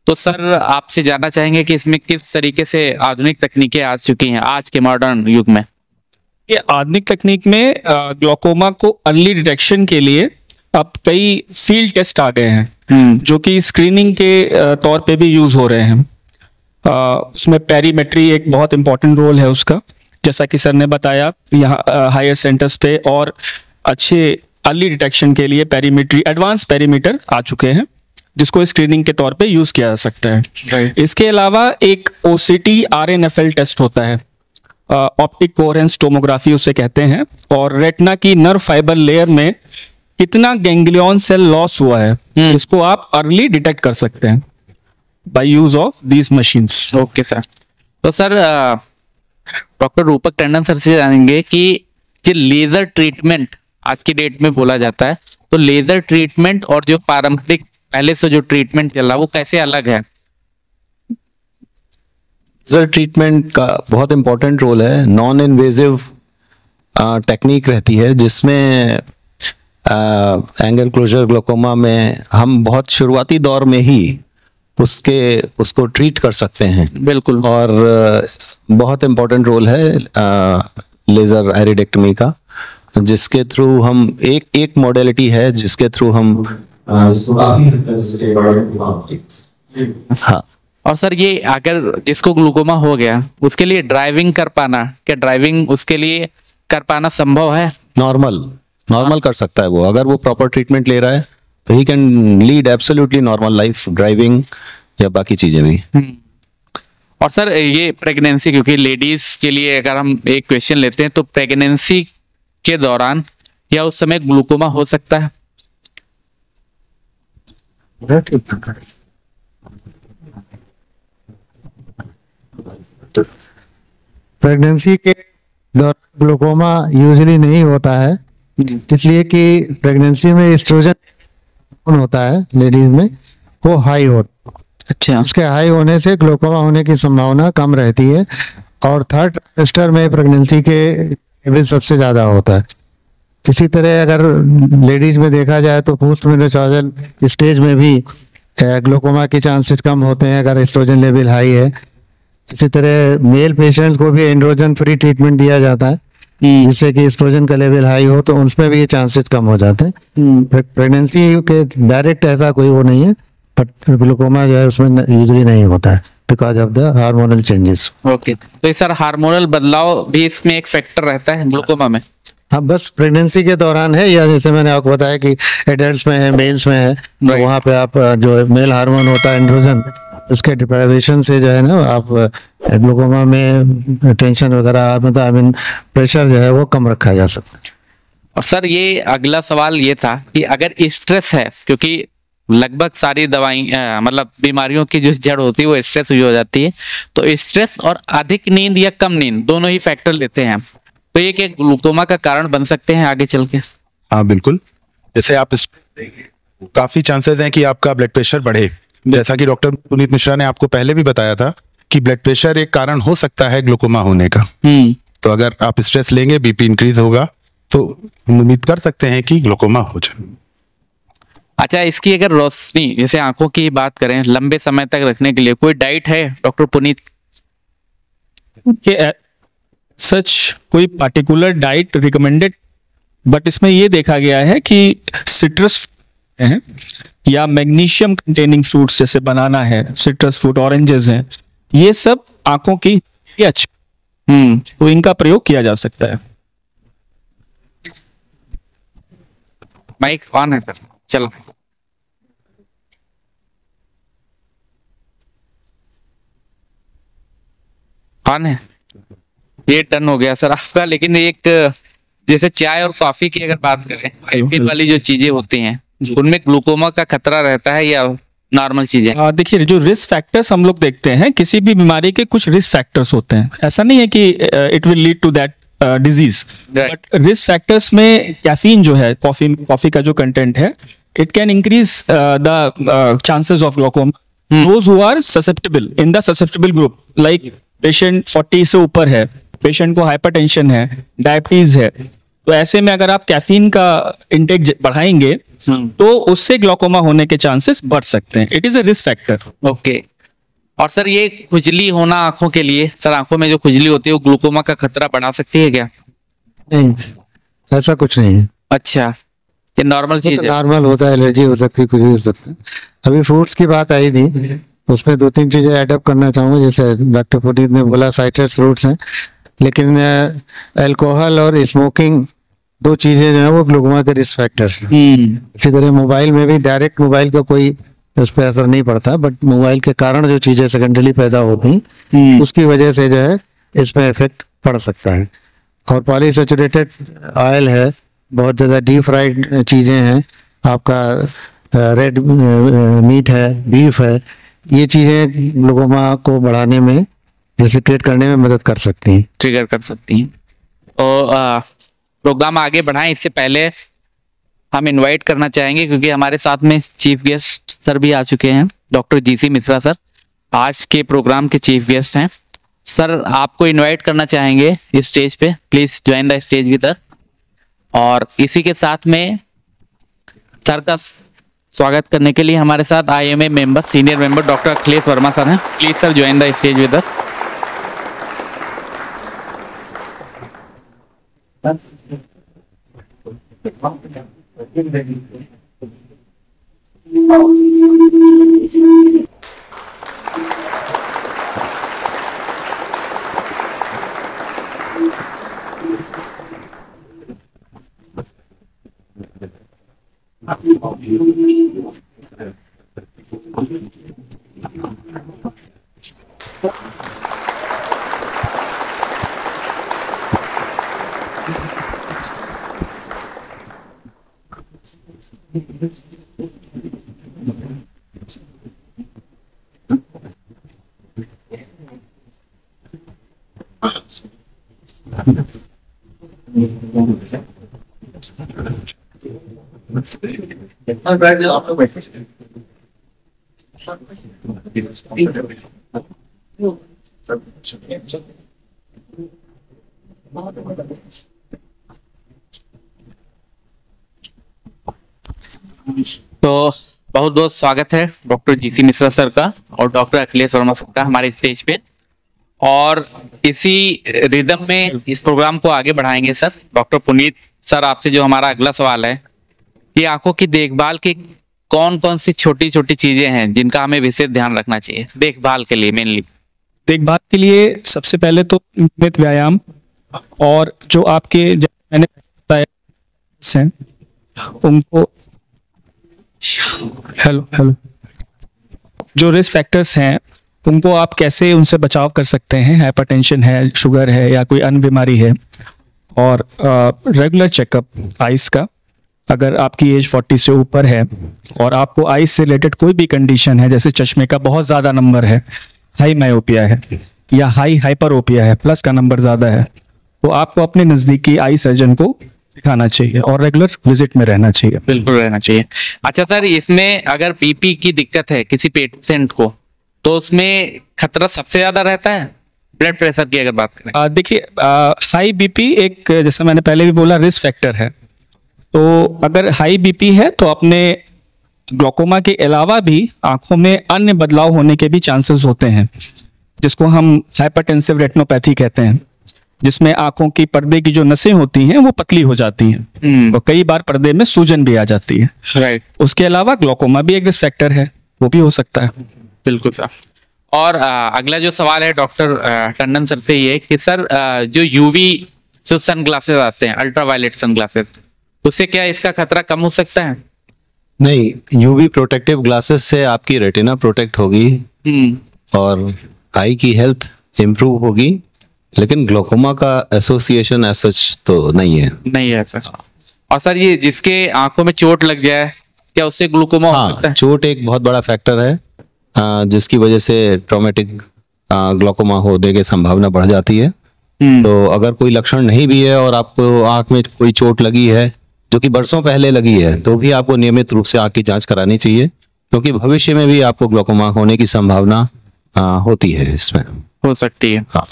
तो सर आपसे जानना चाहेंगे कि इसमें किस तरीके से आधुनिक तकनीकें आ चुकी हैं आज के मॉडर्न युग में? ये आधुनिक तकनीक में ग्लोकोमा को अर्ली डिटेक्शन के लिए अब कई फील्ड टेस्ट आ गए हैं जो कि स्क्रीनिंग के तौर पे भी यूज हो रहे हैं। उसमें पेरीमेट्री एक बहुत इंपॉर्टेंट रोल है उसका, जैसा कि सर ने बताया, यहाँ हायर सेंटर्स पे और अच्छे अर्ली डिटेक्शन के लिए पेरीमेट्री, एडवांस पेरीमीटर आ चुके हैं जिसको स्क्रीनिंग के तौर पे यूज किया जा सकता है। इसके अलावा एक OCT RNFL टेस्ट होता है, ऑप्टिक कोहेरेंस टोमोग्राफी उसे कहते हैं, और रेटिना की नर्व फाइबर लेयर में कितना गैंग्लियन सेल लॉस हुआ है इसको आप अर्ली डिटेक्ट कर सकते हैं by use of these machines. Okay sir. तो sir doctor Rupak Tandon sir से जानेंगे कि जो लेजर ट्रीटमेंट आज की डेट में बोला जाता है, तो लेजर ट्रीटमेंट और जो पारंपरिक पहले से जो ट्रीटमेंट चला वो कैसे अलग है? लेजर ट्रीटमेंट का बहुत इंपॉर्टेंट रोल है। नॉन इन्वेजिव टेक्निक रहती है जिसमें एंगल क्लोजर ग्लोकोमा में हम बहुत शुरुआती दौर में ही उसको ट्रीट कर सकते हैं। बिल्कुल। और बहुत इम्पोर्टेंट रोल है लेजर एरिडेक्टमी का, जिसके थ्रू हम एक मॉडलिटी है जिसके थ्रू हम हाँ। और सर ये अगर जिसको ग्लूकोमा हो गया उसके लिए ड्राइविंग कर पाना, क्या ड्राइविंग उसके लिए कर पाना संभव है? नॉर्मल कर सकता है वो, अगर वो प्रॉपर ट्रीटमेंट ले रहा है तो he can lead absolutely normal life, driving या बाकी चीजें भी। और सर ये प्रेगनेंसी, क्योंकि लेडीज के लिए अगर हम एक क्वेश्चन लेते हैं तो प्रेगनेंसी के दौरान या उस समय ग्लूकोमा हो सकता है? प्रेगनेंसी के दौरान ग्लूकोमा यूजुअली नहीं होता है, इसलिए कि प्रेगनेंसी में एस्ट्रोजन होता है लेडीज में, वो हाई होता है। अच्छा। उसके हाई होने से ग्लूकोमा होने की संभावना कम रहती है, और थर्ड ट्राइमेस्टर में प्रेगनेंसी के लेवल सबसे ज्यादा होता है। इसी तरह अगर लेडीज में देखा जाए तो पोस्ट मेनोपॉजल स्टेज में भी ग्लूकोमा के चांसेस कम होते हैं अगर एस्ट्रोजन लेवल हाई है। इसी तरह मेल पेशेंट को भी एंड्रोजन फ्री ट्रीटमेंट दिया जाता है, जिससे कि एस्ट्रोजन का लेवल हाई हो, तो उसमें भी ये चांसेस कम हो जाते हैं। प्रेगनेंसी के डायरेक्ट ऐसा कोई वो नहीं है, बट ग्लूकोमा जो है उसमें यूजुअली नहीं होता है because of the hormonal changes. Okay. तो सर हार्मोनल बदलाव भी इसमें एक फैक्टर रहता है ग्लूकोमा में? हाँ, बस प्रेगनेंसी के दौरान है, या जैसे मैंने आपको बताया कि एडल्ट्स में है, मेल्स में है, तो वहाँ पे आप जो मेल हार्मोन होता है एंड्रोजन, उसके डिप्राइवेशन से जो है ना आप ग्लूकोमा में टेंशन वगैरह, मतलब आई मीन प्रेशर जो है वो कम रखा जा सकता है। और सर ये अगला सवाल ये था कि अगर स्ट्रेस है, क्योंकि लगभग सारी दवाई मतलब बीमारियों की जो जड़ होती है वो स्ट्रेस हुई हो जाती है, तो स्ट्रेस और अधिक नींद या कम नींद दोनों ही फैक्टर लेते हैं, तो ये क्या ग्लूकोमा का कारण बन सकते हैं आगे चल के? हाँ बिल्कुल। जैसे आप काफी चांसेस हैं कि आपका ब्लड प्रेशर बढ़े, जैसा कि डॉक्टर पुनीत मिश्रा ने आपको पहले भी बताया था कि ब्लड प्रेशर एक कारण हो सकता है ग्लूकोमा होने का। तो अगर आप स्ट्रेस लेंगे, बीपी इंक्रीज होगा, तो उम्मीद कर सकते हैं कि ग्लूकोमा हो जाए। अच्छा, इसकी अगर रोशनी जैसे आंखों की बात करें लंबे समय तक रखने के लिए कोई डाइट है डॉक्टर पुनीत? सच कोई पार्टिकुलर डाइट रिकमेंडेड, बट इसमें ये देखा गया है कि सिट्रस हैं या मैग्नीशियम कंटेनिंग फ्रूट्स जैसे बनाना है, सिट्रस फ्रूट, ऑरेंजेस हैं, ये सब आंखों की अच्छी, तो इनका प्रयोग किया जा सकता है। माइक ऑन है सर, चलो। ऑन है, ये टर्न हो गया सर आपका। लेकिन एक जैसे चाय और कॉफी की अगर बात करें, कैफीन वाली जो चीजें होती हैं उनमें ग्लूकोमा का खतरा रहता है या नॉर्मल चीजें? देखिए, जो रिस्क फैक्टर्स हम लोग देखते हैं, किसी भी बीमारी के कुछ रिस्क फैक्टर्स होते हैं, ऐसा नहीं है कि it will lead to that disease, but risk factors में कैफीन जो है, कॉफी का जो कंटेंट है, it can increase the chances of glaucoma. Those who are susceptible in the susceptible group, like patient 40 से ऊपर है, पेशेंट को हाइपरटेंशन है, डायबिटीज है, तो ऐसे में अगर आप कैफीन का इंटेक बढ़ाएंगे तो उससे ग्लूकोमा होने के चांसेस बढ़ सकते हैं। It is a risk factor. Okay. और सर ये खुजली होना आंखों के लिए, सर आंखों में जो खुजली होती है वो ग्लूकोमा का खतरा बढ़ा सकती है क्या? नहीं, ऐसा कुछ नहीं है। अच्छा, ये नॉर्मल चीज है? नॉर्मल होता है, एलर्जी हो सकती है, कुछ भी हो सकता है। अभी फ्रूट्स की बात आई थी, उसमें 2-3 चीजें एडअप करना चाहूंगा। जैसे डॉक्टर पुनीत ने बोला साइट्रस फ्रूट्स हैं, लेकिन अल्कोहल और स्मोकिंग 2 चीजें जो है वो ग्लूकोमा के रिस्क फैक्टर्स हैं। इसी तरह मोबाइल में भी डायरेक्ट मोबाइल का कोई उस पर असर नहीं पड़ता, बट मोबाइल के कारण जो चीजें सेकेंडरी पैदा होती उसकी वजह से जो है इसमें इफेक्ट पड़ सकता है। और पॉलीसैचुरेटेड ऑयल है, बहुत ज़्यादा डीप फ्राइड चीज़ें हैं, आपका रेड मीट है, बीफ है, ये चीज़ें ग्लूकोमा को बढ़ाने में, रिसिप्टेट करने में मदद कर सकती हैं, ट्रिगर कर सकती हैं। तो प्रोग्राम आगे बढ़ाएं इससे पहले हम इनवाइट करना चाहेंगे, क्योंकि हमारे साथ में चीफ गेस्ट सर भी आ चुके हैं, डॉक्टर जीसी मिश्रा सर आज के प्रोग्राम के चीफ गेस्ट हैं। सर आपको इनवाइट करना चाहेंगे इस स्टेज पे, please join the stage with अस। और इसी के साथ में सर का स्वागत करने के लिए हमारे साथ IMA member, senior member doctor Akhilesh Verma sir हैं। Please sir join the stage with us. तो बहुत बहुत स्वागत है डॉक्टर जीसी मिश्रा सर का और डॉक्टर अखिलेश वर्मा सर का हमारे स्टेज पे। और इसी रिदम में इस प्रोग्राम को आगे बढ़ाएंगे सर। डॉक्टर पुनीत सर, आपसे जो हमारा अगला सवाल है कि आंखों की देखभाल की कौन कौन सी छोटी छोटी चीजें हैं जिनका हमें विशेष ध्यान रखना चाहिए देखभाल के लिए? मेनली देखभाल के लिए सबसे पहले तो नियमित व्यायाम, और जो आपके मैंने बताया हैं उनको हेलो जो रिस्क फैक्टर्स हैं उनको आप कैसे उनसे बचाव कर सकते हैं, हाइपरटेंशन है, शुगर है या कोई अन्य बीमारी है। और रेगुलर चेकअप आइस का, अगर आपकी एज 40 से ऊपर है और आपको आइस से रिलेटेड कोई भी कंडीशन है, जैसे चश्मे का बहुत ज़्यादा नंबर है, हाई मायोपिया है या हाई हाइपरोपिया है, प्लस का नंबर ज़्यादा है, तो आपको अपने नज़दीकी आई सर्जन को दिखाना चाहिए और रेगुलर विजिट में रहना चाहिए। बिल्कुल रहना चाहिए। अच्छा सर, इसमें अगर बीपी की दिक्कत है किसी पेशेंट को तो उसमें खतरा सबसे ज्यादा रहता है ब्लड प्रेशर की अगर बात करें? देखिए, हाई बीपी एक, जैसे मैंने पहले भी बोला, रिस्क फैक्टर है। तो अगर हाई बीपी है तो अपने ग्लोकोमा के अलावा भी आंखों में अन्य बदलाव होने के भी चांसेस होते हैं, जिसको हम हाइपरटेंसिव रेटिनोपैथी कहते हैं, जिसमें आंखों की पर्दे की जो नसें होती हैं वो पतली हो जाती हैं और कई बार पर्दे में सूजन भी आ जाती है। राइट। उसके अलावा ग्लोकोमा भी एक रिस्क फैक्टर है, वो भी हो सकता है। बिल्कुल सर। और अगला जो सवाल है डॉक्टर टंडन सर से ये कि सर जो यूवी जो सनग्लासेस आते हैं, अल्ट्रावायलेट सनग्लासेस, उससे क्या इसका खतरा कम हो सकता है? नहीं, यूवी प्रोटेक्टिव ग्लासेस से आपकी रेटिना प्रोटेक्ट होगी और आई की हेल्थ इंप्रूव होगी, लेकिन ग्लोकोमा का एसोसिएशन एज सच तो नहीं है। नहीं है सर। और सर ये जिसके आंखों में चोट लग जाए, क्या उससे ग्लूकोमा हो सकता है? चोट एक बहुत बड़ा फैक्टर है जिसकी वजह से ट्रॉमेटिक ग्लोकोमा होने की संभावना बढ़ जाती है। तो अगर कोई लक्षण नहीं भी है और आपको आंख में कोई चोट लगी है जो कि बरसों पहले लगी है, तो भी आपको नियमित रूप से आंख की जांच करानी चाहिए, क्योंकि भविष्य में भी आपको ग्लोकोमा होने की संभावना होती है, इसमें हो सकती है। हाँ।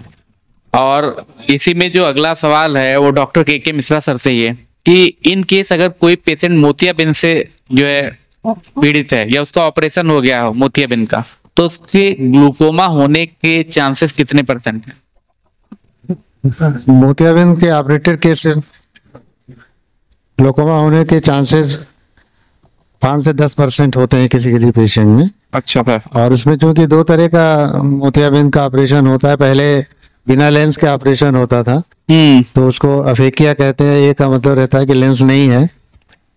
और इसी में जो अगला सवाल है वो डॉक्टर के मिश्रा सर से ये कि इन केस अगर कोई पेशेंट मोतियाबिंद से जो है पीड़ित है या उसका ऑपरेशन हो गया हो मोतियाबिंद का, तो उसके ग्लूकोमा होने के चांसेस कितने % हैं? मोतियाबिंद के ऑपरेटेड केसेस ग्लूकोमा होने के चांसेस 5 से 10% होते हैं किसी किसी पेशेंट में। अच्छा सर। और उसमें चूंकि 2 तरह का मोतियाबिंद का ऑपरेशन होता है, पहले बिना लेंस के ऑपरेशन होता था, तो उसको अफेकिया कहते हैं। ये का मतलब रहता है कि लेंस नहीं है,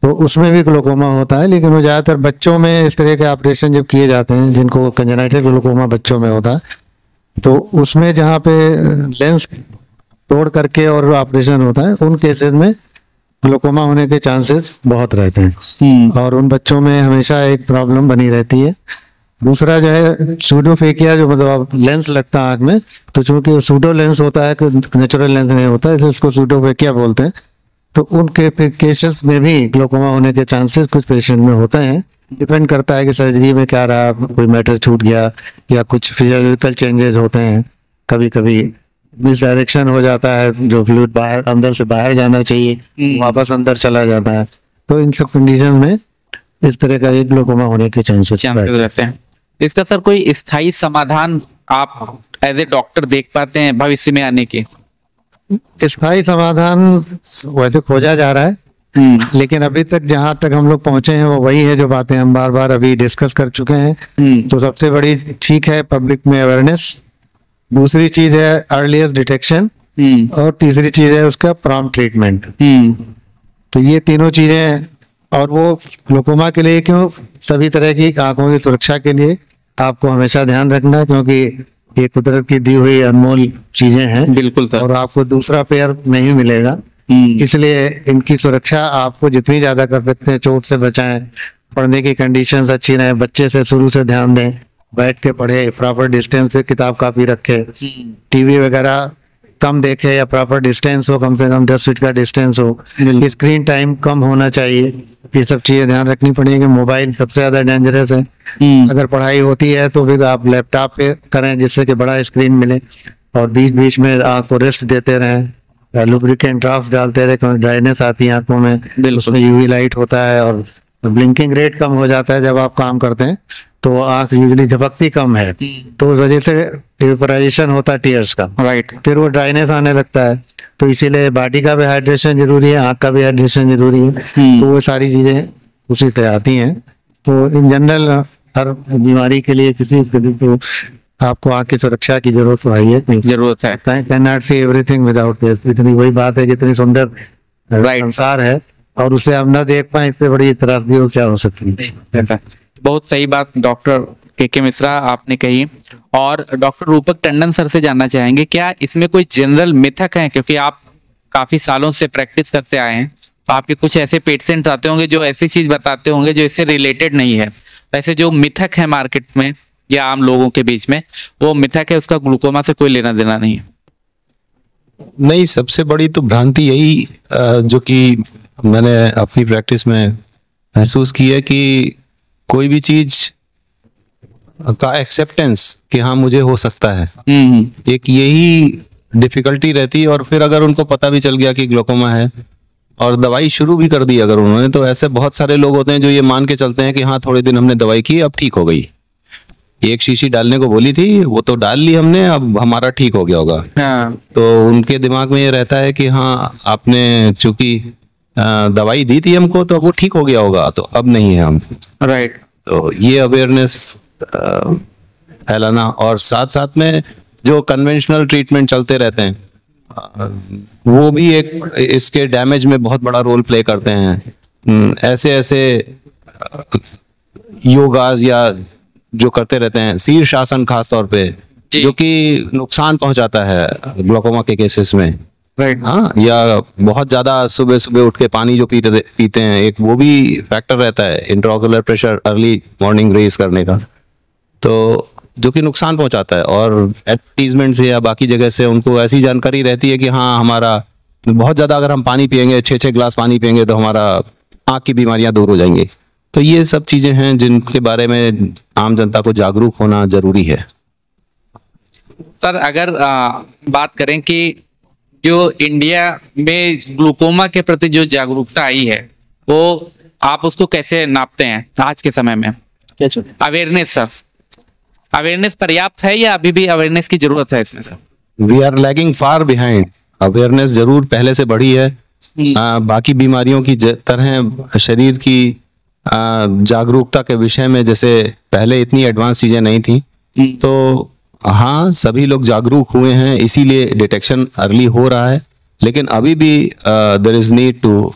तो उसमें भी ग्लूकोमा होता है, लेकिन वो ज़्यादातर बच्चों में इस तरह के ऑपरेशन जब किए जाते हैं जिनको कंजेनाइटल ग्लूकोमा बच्चों में होता है, तो उसमें जहाँ पे लेंस तोड़ करके और ऑपरेशन होता है, उन केसेस में ग्लूकोमा होने के चांसेस बहुत रहते हैं और उन बच्चों में हमेशा एक प्रॉब्लम बनी रहती है। दूसरा जो है सूडोफेकिया, जो मतलब लेंस लगता है आँख में, तो चूंकि सूडो लेंस होता है, नेचुरल लेंस नहीं होता है, इसलिए उसको सूडोफेकिया बोलते हैं। तो उनके केसेस में भी ग्लूकोमा होने के चांसेस कुछ पेशेंट में होते हैं। डिपेंड करता है कि सर्जरी में क्या रहा, कोई मैटर छूट गया या कुछ फिजियोलॉजिकल चेंजेस होते हैं, कभी कभी मिस डायरेक्शन हो जाता है, जो फ्लूइड बाहर अंदर से बाहर जाना चाहिए वापस अंदर चला जाता है। तो इन सब कंडीशन में इस तरह का एक ग्लूकोमा होने के चांसेस रहते हैं। इसका सर कोई स्थायी समाधान आप एज ए डॉक्टर देख पाते हैं भविष्य में आने के? स्थायी समाधान वैसे खोजा जा रहा है, लेकिन अभी तक जहां तक हम लोग पहुंचे हैं वो वही है जो बातें हम बार बार अभी डिस्कस कर चुके हैं। तो सबसे बड़ी ठीक है पब्लिक में अवेयरनेस, दूसरी चीज है अर्लीस्ट डिटेक्शन, और तीसरी चीज है उसका प्रॉम्प्ट ट्रीटमेंट। तो ये तीनों चीजें, और वो ग्लूकोमा के लिए क्यों, सभी तरह की आंखों की सुरक्षा के लिए आपको हमेशा ध्यान रखना, क्योंकि ये कुदरत की दी हुई अनमोल चीजें हैं। बिल्कुल सर। और आपको दूसरा पेयर नहीं मिलेगा, इसलिए इनकी सुरक्षा आपको जितनी ज्यादा कर सकते हैं, चोट से बचाएं, पढ़ने की कंडीशंस अच्छी रहे, बच्चे से शुरू से ध्यान दें, बैठ के पढ़े, प्रॉपर डिस्टेंस पे किताब कापी रखे, टीवी वगैरह कम देखे या प्रॉपर डिस्टेंस हो, कम से कम 10 फीट का डिस्टेंस हो, स्क्रीन टाइम कम होना चाहिए। ये सब चीजें ध्यान रखनी पड़ेगी। मोबाइल सबसे ज्यादा डेंजरस है। अगर पढ़ाई होती है तो फिर आप लैपटॉप पे करें जिससे कि बड़ा स्क्रीन मिले, और बीच बीच में आँख को रेस्ट देते रहें, लुब्रिकेंट ड्रॉप्स डालते रहे, क्योंकि ड्राइनेस आती है आंखों में, उसमें यूवी लाइट होता है और ब्लिंकिंग रेट कम हो जाता है जब आप काम करते हैं, तो आंख यूजली झपकती कम है, तो उस वजह से वेपराइजेशन होता है टीयर्स का, राइट। फिर वो ड्राइनेस आने लगता है। तो इसीलिए बॉडी का भी हाइड्रेशन जरूरी है, आंख का भी हाइड्रेशन जरूरी है। तो वो सारी चीजें उसी से आती हैं। तो इन जनरल हर बीमारी के लिए किसी को आपको आंख की सुरक्षा की जरूरत है, जरूरत है। Can not see everything without this. इतनी वही बात है, जितनी सुंदर संसार है और उसे हम ना देख पाए, इससे बड़ी त्रासदी हो क्या हो सकती है। बहुत सही बात डॉक्टर के मिश्रा आपने कही। और डॉक्टर रूपक टंडन सर से जानना चाहेंगे, क्या इसमें कोई जनरल मिथक है, क्योंकि आप काफी सालों से प्रैक्टिस करते आए हैं, तो आपके कुछ ऐसे पेशेंट्स आते होंगे जो ऐसी चीज बताते होंगे जो इससे रिलेटेड नहीं है। वैसे जो मिथक है मार्केट में या आम लोगों के बीच में, वो मिथक है, उसका ग्लूकोमा से कोई लेना देना नहीं है। नहीं, सबसे बड़ी तो भ्रांति यही जो कि मैंने अपनी प्रैक्टिस में महसूस की है कि कोई भी चीज का एक्सेप्टेंस कि हाँ मुझे हो सकता है, एक यही डिफिकल्टी रहती है। और फिर अगर उनको पता भी चल गया कि ग्लूकोमा है और दवाई शुरू भी कर दी अगर उन्होंने, तो ऐसे बहुत सारे लोग होते हैं जो ये मान के चलते हैं कि हाँ थोड़े दिन हमने दवाई की अब ठीक हो गई, एक शीशी डालने को बोली थी वो तो डाल ली हमने, अब हमारा ठीक हो गया होगा। तो उनके दिमाग में ये रहता है कि हाँ आपने चूंकि दवाई दी थी हमको तो अब वो ठीक हो गया होगा, तो अब नहीं है हम। राइट। तो ये अवेयरनेस फैलाना, और साथ साथ में जो कन्वेंशनल ट्रीटमेंट चलते रहते हैं वो भी एक इसके डैमेज में बहुत बड़ा रोल प्ले करते हैं। ऐसे ऐसे योगास या जो करते रहते हैं, शीर्षासन खास तौर पे, जो कि नुकसान पहुंचाता है ग्लूकोमा के केसेस में। राइट। हाँ, या बहुत ज्यादा सुबह सुबह उठ के पानी जो पीते हैं, एक वो भी फैक्टर रहता है intraocular pressure early morning raise करने का, तो जो कि नुकसान पहुंचाता है। और एडवर्टीजमेंट से या बाकी जगह से उनको ऐसी जानकारी रहती है कि हाँ हमारा बहुत ज्यादा अगर हम पानी पियेंगे, 6-6 ग्लास पानी पियेंगे तो हमारा आंख की बीमारियां दूर हो जाएंगी। तो ये सब चीजें हैं जिनके बारे में आम जनता को जागरूक होना जरूरी है। सर अगर बात करें कि जो इंडिया में ग्लूकोमा के प्रति जो जागरूकता आई है, वो आप उसको कैसे नापते हैं आज के समय में? अवेयरनेस सर, अवेयरनेस पर्याप्त है या अभी भी अवेयरनेस की जरूरत है इसमें? We are lagging far behind. Awareness जरूर पहले से बढ़ी है। बाकी बीमारियों की तरह शरीर की जागरूकता के विषय में जैसे पहले इतनी एडवांस चीजें नहीं थी, तो हाँ सभी लोग जागरूक हुए हैं, इसीलिए डिटेक्शन अर्ली हो रहा है। लेकिन अभी भी there is need to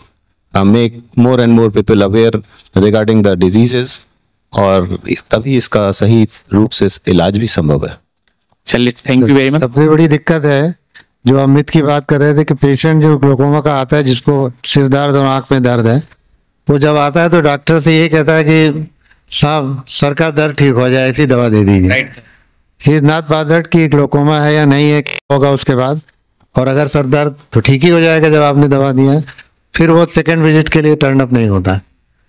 make more and more people aware regarding the diseases, और तभी इसका सही रूप से इलाज भी संभव है। चलिए, थैंक यू वेरी मच। सबसे बड़ी दिक्कत है जो अमित की बात कर रहे थे कि पेशेंट जो ग्लोकोमा का आता है, जिसको सिर दर्द और आंख में दर्द है, वो जब आता है तो डॉक्टर से ये कहता है कि साहब सर का दर्द ठीक हो जाए, ऐसी दवा दे दीजिए। Right. He is not bothered कि ग्लोकोमा है या नहीं है, क्या होगा उसके बाद, और अगर सर दर्द तो ठीक ही हो जाएगा जब आपने दवा दिया है, फिर वो सेकंड विजिट के लिए टर्न अप नहीं होता है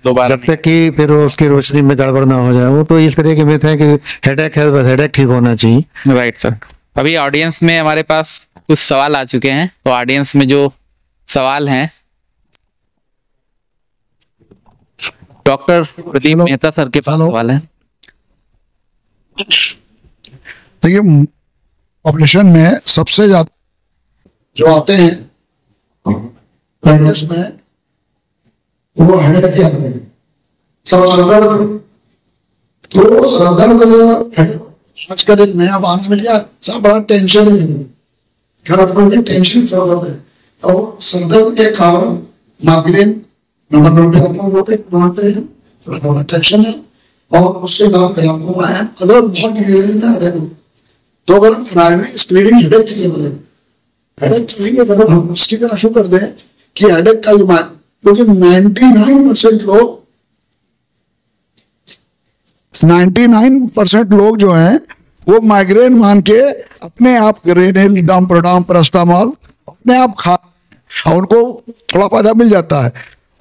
दोबारा जब तक कि फिर वो उसकी रोशनी में गड़बड़ ना हो जाए। वो तो इस तरह की मिथ है कि हेडेक है, बस हेडेक ठीक होना चाहिए। Right sir. अभी ऑडियंस में हमारे पास कुछ सवाल आ चुके हैं, तो ऑडियंस में जो सवाल हैं डॉक्टर प्रदीप मेहता सर के पास सवाल है। देखिए, पॉपुलेशन में सबसे ज्यादा जो आते हैं प्रैक्टिस में वो हेडेक के आते हैं, सब सरदर्द। तो सरदर्द आजकल एक नया बहाना मिल गया, सब बड़ा टेंशन है, घर अपने टेंशन सरदर्द है, और सरदर्द के कारण माइग्रेन बनाते हैं, बड़ा टेंशन है, और उससे बाद ग्लाकोमा है, अदर बहुत डिजीज है। तो अगर प्राइमरी स्क्रीनिंग हेडेक की है, हेडेक की अगर हम उसकी तरह शुरू कर दें कि हेडेक का जो क्योंकि 99% लोग जो हैं वो माइग्रेन मान के अपने आप रेनेल डाम प्रोडाम पैरास्टामोल अपने आप खा, और उनको थोड़ा फायदा मिल जाता है।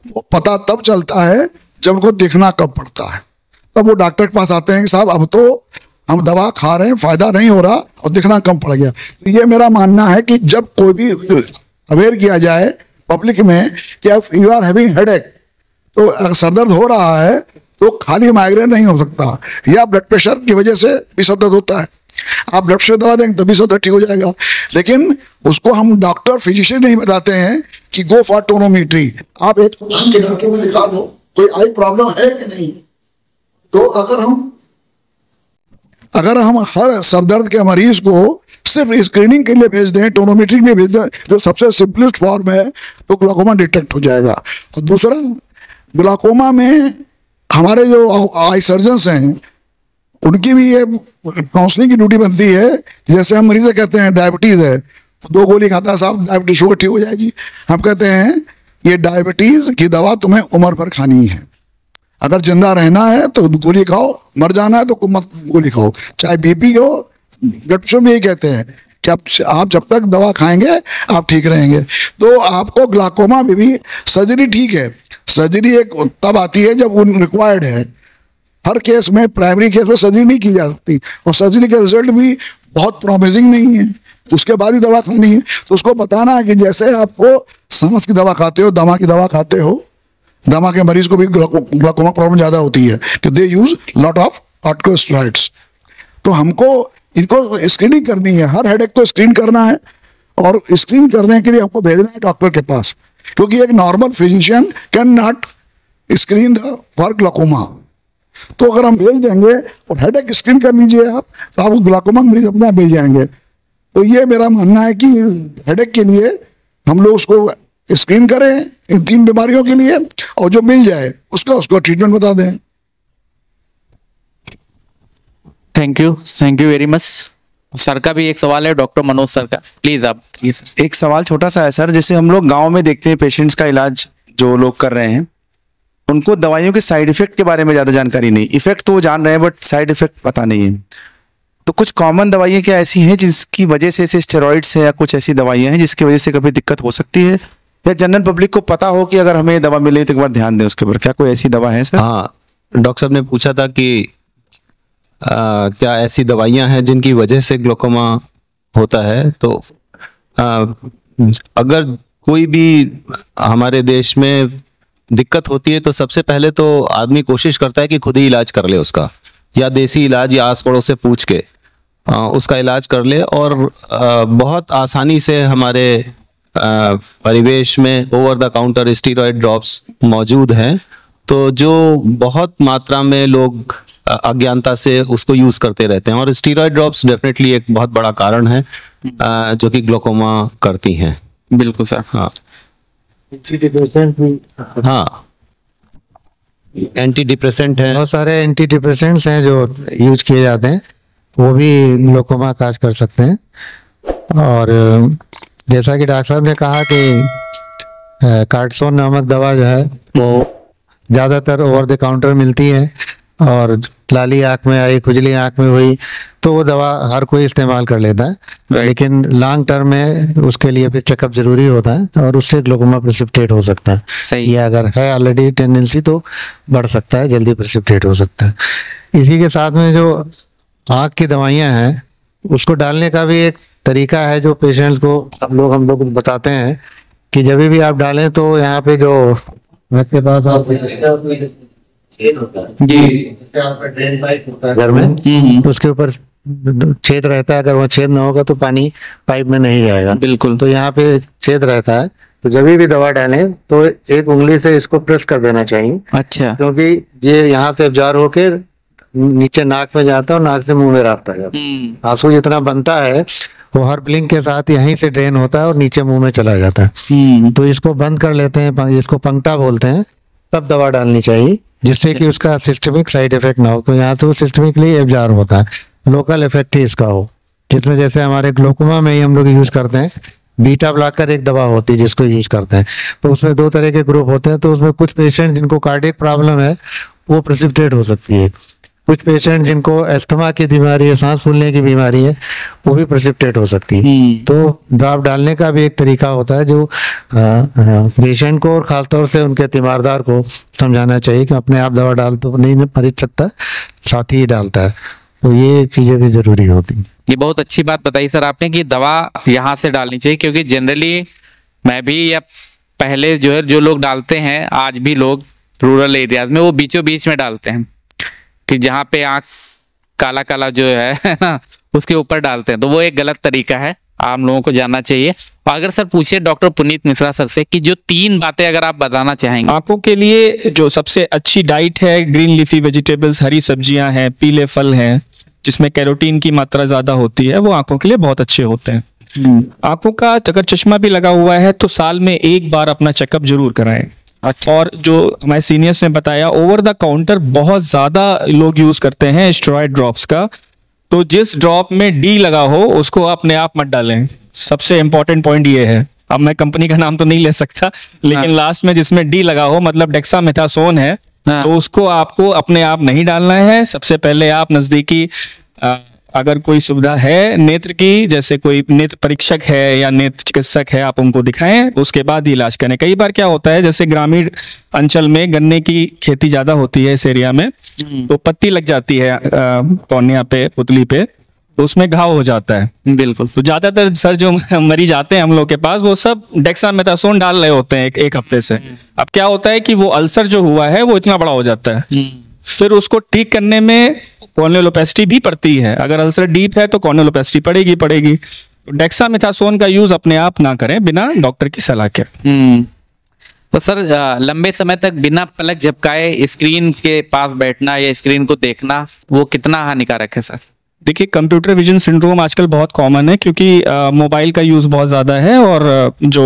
वो पता तब चलता है जब उनको दिखना कब पड़ता है, तब वो डॉक्टर के पास आते हैं कि साहब अब तो हम दवा खा रहे हैं, फायदा नहीं हो रहा और दिखना कम पड़ गया। तो ये मेरा मानना है कि जब कोई भी अवेयर किया जाए पब्लिक में कि यू आर हैविंग हेडेक, तो अगर सरदर्द हो रहा है तो खाली माइग्रेन नहीं हो सकता, या ब्लड प्रेशर की वजह से भी सरदर्द होता है। आप ब्लड प्रेशर दवा देंगे तभी सरदर्द ठीक हो जाएगा, लेकिन उसको हम डॉक्टर फिजिशियन नहीं बताते हैं कि गो फॉर टोनोमेट्री। आप एक डॉक्टर को दिखा दो कोई आई प्रॉब्लम है कि नहीं। तो अगर हम हर सरदर्द के मरीज को सिर्फ स्क्रीनिंग के लिए भेज दें, टोनोमेट्री में भेज दें, जो सबसे सिंपलेस्ट फॉर्म है, तो ग्लाकोमा डिटेक्ट हो जाएगा। और दूसरा, ग्लाकोमा में हमारे जो आई सर्जन्स हैं उनकी भी ये काउंसलिंग की ड्यूटी बनती है। जैसे हम मरीज कहते हैं डायबिटीज है, 2 गोली खाता है साहब डायबिटीज शुगर ठीक हो जाएगी, हम कहते हैं ये डायबिटीज की दवा तुम्हें उम्र भर खानी है, अगर जिंदा रहना है तो गोली खाओ, मर जाना है तो मत गोली खाओ। चाहे बीपी हो, ब्लड प्रेशर में यही कहते हैं कि आप जब तक दवा खाएंगे आप ठीक रहेंगे। तो आपको ग्लाकोमा में भी सर्जरी ठीक है, सर्जरी एक तब आती है जब वो रिक्वायर्ड है। हर केस में, प्राइमरी केस में सर्जरी नहीं की जा सकती, और सर्जरी के रिजल्ट भी बहुत प्रॉमिसिंग नहीं है, उसके बाद भी दवा खानी है। तो उसको बताना है कि जैसे आपको सांस की दवा खाते हो, दमा की दवा खाते हो, दमा के मरीज को भी ग्लाकोमा प्रॉब्लम ज़्यादा होती है कि दे यूज लॉट ऑफ कॉर्टिकोस्टेरॉइड्स। तो हमको इनको स्क्रीनिंग करनी है, हर हेडेक को स्क्रीन करना है, और स्क्रीन करने के लिए हमको भेजना है डॉक्टर के पास, क्योंकि एक normal physician can not screen the for glaucoma. तो अगर हम भेज देंगे और हेडेक स्क्रीन कर लीजिए आप, तो आप ग्लाकोमा मरीज अपने आप भेज जाएंगे। तो ये मेरा मानना है कि हेडेक के लिए हम लोग उसको स्क्रीन करें इन 3 बीमारियों के लिए, और जो मिल जाए उसको ट्रीटमेंट बता दें। Thank you very much. Sir का भी एक सवाल है, डॉक्टर मनोज सर का, प्लीज आप। ये सर एक सवाल छोटा सा है सर, जैसे हम लोग गांव में देखते हैं पेशेंट्स का इलाज जो लोग कर रहे हैं, उनको दवाइयों के साइड इफेक्ट के बारे में ज्यादा जानकारी नहीं, इफेक्ट तो वो जान रहे हैं बट साइड इफेक्ट पता नहीं है। तो कुछ कॉमन दवाइयाँ क्या ऐसी हैं जिसकी वजह से, स्टेरॉइड्स है या कुछ ऐसी दवाइयाँ हैं जिसकी वजह से कभी दिक्कत हो सकती है, या जनरल पब्लिक को पता हो कि अगर हमें दवा मिले तो एक बार ध्यान दें उसके ऊपर, क्या कोई ऐसी दवा है सर? हाँ, डॉक्टर साहब ने पूछा था कि क्या ऐसी दवाइयां हैं जिनकी वजह से ग्लाकोमा होता है। तो अगर कोई भी हमारे देश में दिक्कत होती है तो सबसे पहले तो आदमी कोशिश करता है कि खुद ही इलाज कर ले उसका, या देसी इलाज या आस पड़ोस से पूछ के उसका इलाज कर ले। और बहुत आसानी से हमारे परिवेश में over the counter steroid drops मौजूद हैं, तो जो बहुत मात्रा में लोग अज्ञानता से उसको यूज करते रहते हैं, और स्टीरॉयड ड्रॉप्स डेफिनेटली एक बहुत बड़ा कारण है जो कि ग्लाकोमा करती हैं। बिल्कुल सर। हाँ, हाँ, एंटी डिप्रेसेंट है। बहुत सारे एंटी डिप्रेसेंट्स हैं जो यूज किए जाते हैं, वो भी ग्लोकोमा काज कर सकते हैं। और जैसा कि डॉक्टर साहब ने कहा कि कार्टसोन नामक दवा जो है वो ज़्यादातर ओवर द काउंटर मिलती है, और लाली आँख में आई, खुजली आँख में हुई, तो वो दवा हर कोई इस्तेमाल कर लेता है, लेकिन लॉन्ग टर्म में उसके लिए फिर चेकअप जरूरी होता है, और उससे ग्लोकोमा प्रेसिपिटेट हो सकता है। सही। ये अगर है ऑलरेडी टेंडेंसी तो बढ़ सकता है, जल्दी प्रेसिपिटेट हो सकता है। इसी के साथ में जो आँख की दवाइयाँ हैं उसको डालने का भी एक तरीका है जो पेशेंट को हम लोग बताते हैं कि जब भी आप डालें तो यहाँ पे जो आपके पास छेद होता है जी, आपका ड्रेन पाइप होता है घर में, उसके ऊपर छेद रहता है। अगर वो छेद ना होगा तो पानी पाइप में नहीं जाएगा। बिल्कुल। तो यहाँ पे छेद रहता है, तो जब भी दवा डालें तो एक उंगली से इसको प्रेस कर देना चाहिए। अच्छा। क्योंकि ये यहाँ से अब्जॉर्ब होके नीचे नाक में जाता है और नाक से मुंह में रास्ता जाता है। आंसू जितना बनता है वो हर ब्लिंक के साथ यहीं से ड्रेन होता है और नीचे मुंह में चला जाता है। तो इसको बंद कर लेते हैं, इसको पंक्टा बोलते हैं, तब दवा डालनी चाहिए, जिससे कि उसका सिस्टमिक साइड इफेक्ट ना हो। तो यहाँ से वो सिस्टमिकली एब्जॉर्ब होता है, लोकल इफेक्ट ही इसका हो। इसमें जैसे हमारे ग्लोकोमा में ही हम लोग यूज करते हैं, बीटा ब्लॉकर एक दवा होती है जिसको यूज करते हैं। तो उसमें 2 तरह के ग्रुप होते हैं। तो उसमें कुछ पेशेंट जिनको कार्डियक प्रॉब्लम है वो प्रेसिपिटेट हो सकती है, कुछ पेशेंट जिनको अस्थमा की बीमारी है, सांस फूलने की बीमारी है, वो भी प्रेसिपिटेट हो सकती है। तो ड्रॉप डालने का भी एक तरीका होता है जो पेशेंट को और खासतौर से उनके तीमारदार को समझाना चाहिए कि अपने आप दवा डाल तो नहीं मरीज सकता, साथी ही डालता है। तो ये चीजें भी जरूरी होती हैं। ये बहुत अच्छी बात बताई सर आपने कि दवा यहाँ से डालनी चाहिए, क्योंकि जनरली मैं भी या पहले जो है जो लोग डालते हैं, आज भी लोग रूरल एरियाज में वो बीचों बीच में डालते हैं कि जहाँ पे आँख काला काला जो है ना उसके ऊपर डालते हैं। तो वो एक गलत तरीका है, आम लोगों को जानना चाहिए। और अगर सर पूछिए डॉक्टर पुनीत मिश्रा सर से कि जो 3 बातें अगर आप बताना चाहेंगे आंखों के लिए जो सबसे अच्छी डाइट है, ग्रीन लीफी वेजिटेबल्स, हरी सब्जियां हैं, पीले फल हैं जिसमें कैरोटीन की मात्रा ज्यादा होती है, वो आंखों के लिए बहुत अच्छे होते हैं। आंखों का अगर चश्मा भी लगा हुआ है तो साल में 1 बार अपना चेकअप जरूर कराएं। और जो हमारे सीनियर्स ने बताया, ओवर द काउंटर बहुत ज्यादा लोग यूज करते हैं स्टेरॉइड ड्रॉप्स का, तो जिस ड्रॉप में डी लगा हो उसको अपने आप मत डालें। सबसे इंपॉर्टेंट पॉइंट ये है। अब मैं कंपनी का नाम तो नहीं ले सकता, लेकिन लास्ट में जिसमें डी लगा हो मतलब डेक्सामेथासोन है, तो उसको आपको अपने आप नहीं डालना है। सबसे पहले आप नजदीकी अगर कोई सुविधा है नेत्र की, जैसे कोई नेत्र परीक्षक है या नेत्र चिकित्सक है, आप उनको दिखाएं, उसके बाद ही इलाज करें। कई बार क्या होता है, जैसे ग्रामीण अंचल में गन्ने की खेती ज्यादा होती है इस एरिया में, तो पत्ती लग जाती है कॉर्निया पे, पुतली पे, तो उसमें घाव हो जाता है। बिल्कुल। तो ज्यादातर सर जो मरीज आते हैं हम लोग के पास, वो सब डेक्सामेथासोन डाल रहे होते हैं एक हफ्ते से। अब क्या होता है कि वो अल्सर जो हुआ है वो इतना बड़ा हो जाता है, फिर उसको ठीक करने में कॉर्नियोलोपेस्टी भी पड़ती है। अगर अल्सर डीप है तो कॉर्नियोलोपेस्टी पड़ेगी। डेक्सामेथासोन का यूज अपने आप ना करें बिना डॉक्टर की सलाह के। तो सर लंबे समय तक बिना पलक झपकाए स्क्रीन के पास बैठना या स्क्रीन को देखना, वो कितना हानिकारक है सर? देखिए, कंप्यूटर विजन सिंड्रोम आजकल बहुत कॉमन है, क्योंकि मोबाइल का यूज़ बहुत ज़्यादा है, और जो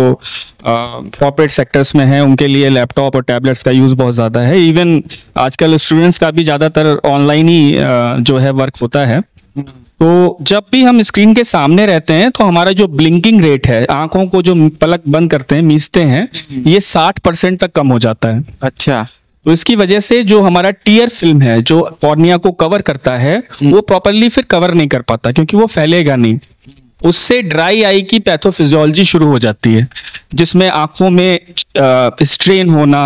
कॉर्पोरेट सेक्टर्स में है उनके लिए लैपटॉप और टैबलेट्स का यूज़ बहुत ज़्यादा है। इवन आजकल स्टूडेंट्स का भी ज़्यादातर ऑनलाइन ही जो है वर्क होता है। तो जब भी हम स्क्रीन के सामने रहते हैं तो हमारा जो ब्लिंकिंग रेट है, आंखों को जो पलक बंद करते हैं, मीचते हैं, ये 60% तक कम हो जाता है। अच्छा। तो इसकी वजह से जो हमारा टीयर फिल्म है जो कॉर्निया को कवर करता है, वो प्रॉपरली फिर कवर नहीं कर पाता, क्योंकि वो फैलेगा नहीं। उससे ड्राई आई की पैथोफिजियोलॉजी शुरू हो जाती है, जिसमें आंखों में स्ट्रेन होना,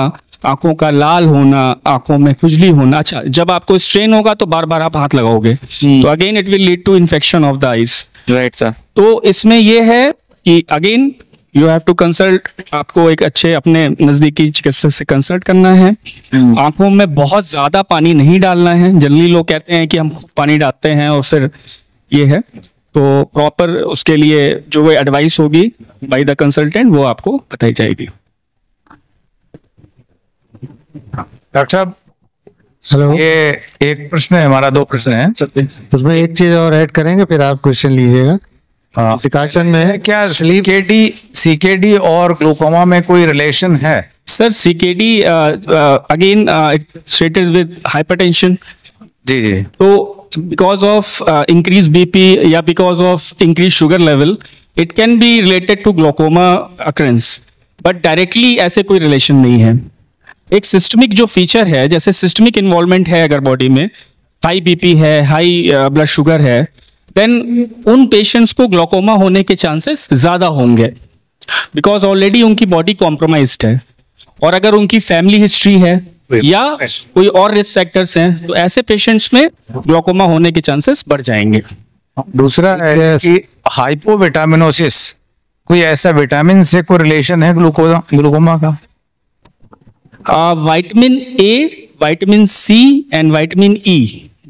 आंखों का लाल होना, आंखों में खुजली होना। अच्छा, जब आपको स्ट्रेन होगा तो बार बार आप हाथ लगाओगे, तो again it will lead to infection of the eyes. Right sir. तो इसमें यह है कि again you have to consult, आपको एक अच्छे अपने नजदीकी चिकित्सक से कंसल्ट करना है। आंखों में बहुत ज्यादा पानी नहीं डालना है। जनरली लोग कहते हैं कि हम पानी डालते हैं और फिर ये है, तो प्रॉपर उसके लिए जो वो एडवाइस होगी बाय द कंसल्टेंट वो आपको बताई जाएगी। डॉक्टर साहब, हेलो, ये एक प्रश्न है हमारा, 2 प्रश्न हैं। उसमें एक चीज और ऐड करेंगे फिर आप क्वेश्चन लीजिएगा डिस्कशन में है क्या सीकेडी और ग्लूकोमा में कोई रिलेशन है? Sir CKD again stated with hypertension. जी जी। तो बिकॉज ऑफ इंक्रीज बीपी या because of increase sugar level it can be related to glaucoma occurrence, but directly ऐसे कोई रिलेशन नहीं है। एक सिस्टमिक जो फीचर है, जैसे सिस्टमिक इन्वॉल्वमेंट है अगर बॉडी में, हाई बीपी है, हाई ब्लड शुगर है, देन उन पेशेंट्स को ग्लोकोमा होने के चांसेस ज्यादा होंगे, बिकॉज ऑलरेडी उनकी बॉडी कॉम्प्रोमाइज्ड है। और अगर उनकी फैमिली हिस्ट्री है या कोई और रिस्क फैक्टर्स हैं, तो ऐसे पेशेंट्स में ग्लोकोमा होने के चांसेस बढ़ जाएंगे। दूसरा है कि हाइपोविटामिनोसिस, कोई ऐसा विटामिन से कोई रिलेशन है ग्लूकोमा का? Vitamin A, vitamin C and vitamin E.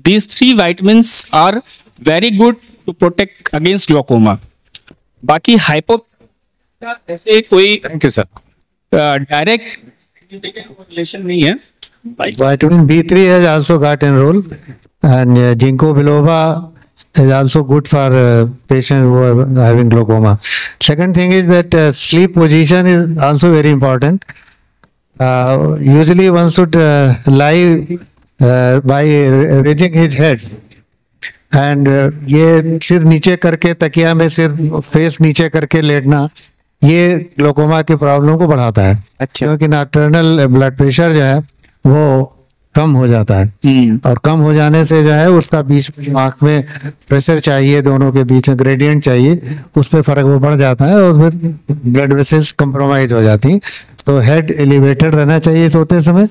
These three vitamins are very good to protect against glaucoma. बाकी हाइपो ऐसे कोई thank you sir direct relation नहीं है। Vitamin B3 has also got enrolled, and ginkgo biloba is also good for patients who are having glaucoma. Second thing is that sleep position is also very important. Usually one should lie by raising his head, and ये सिर नीचे करके तकिया में सिर face नीचे करके लेटना ये ग्लोकोमा की प्रॉब्लम को बढ़ाता है। अच्छा। क्योंकि नॉकटर्नल ब्लड प्रेशर जो है वो कम हो जाता है, और कम हो जाने से जो है उसका बीच में आँख में प्रेशर चाहिए, दोनों के बीच में ग्रेडियंट चाहिए, उसमें फर्क वो बढ़ जाता है और फिर ब्लड वेसल्स कंप्रोमाइज हो जाती हैं। तो हेड एलिवेटेड रहना चाहिए सोते समय,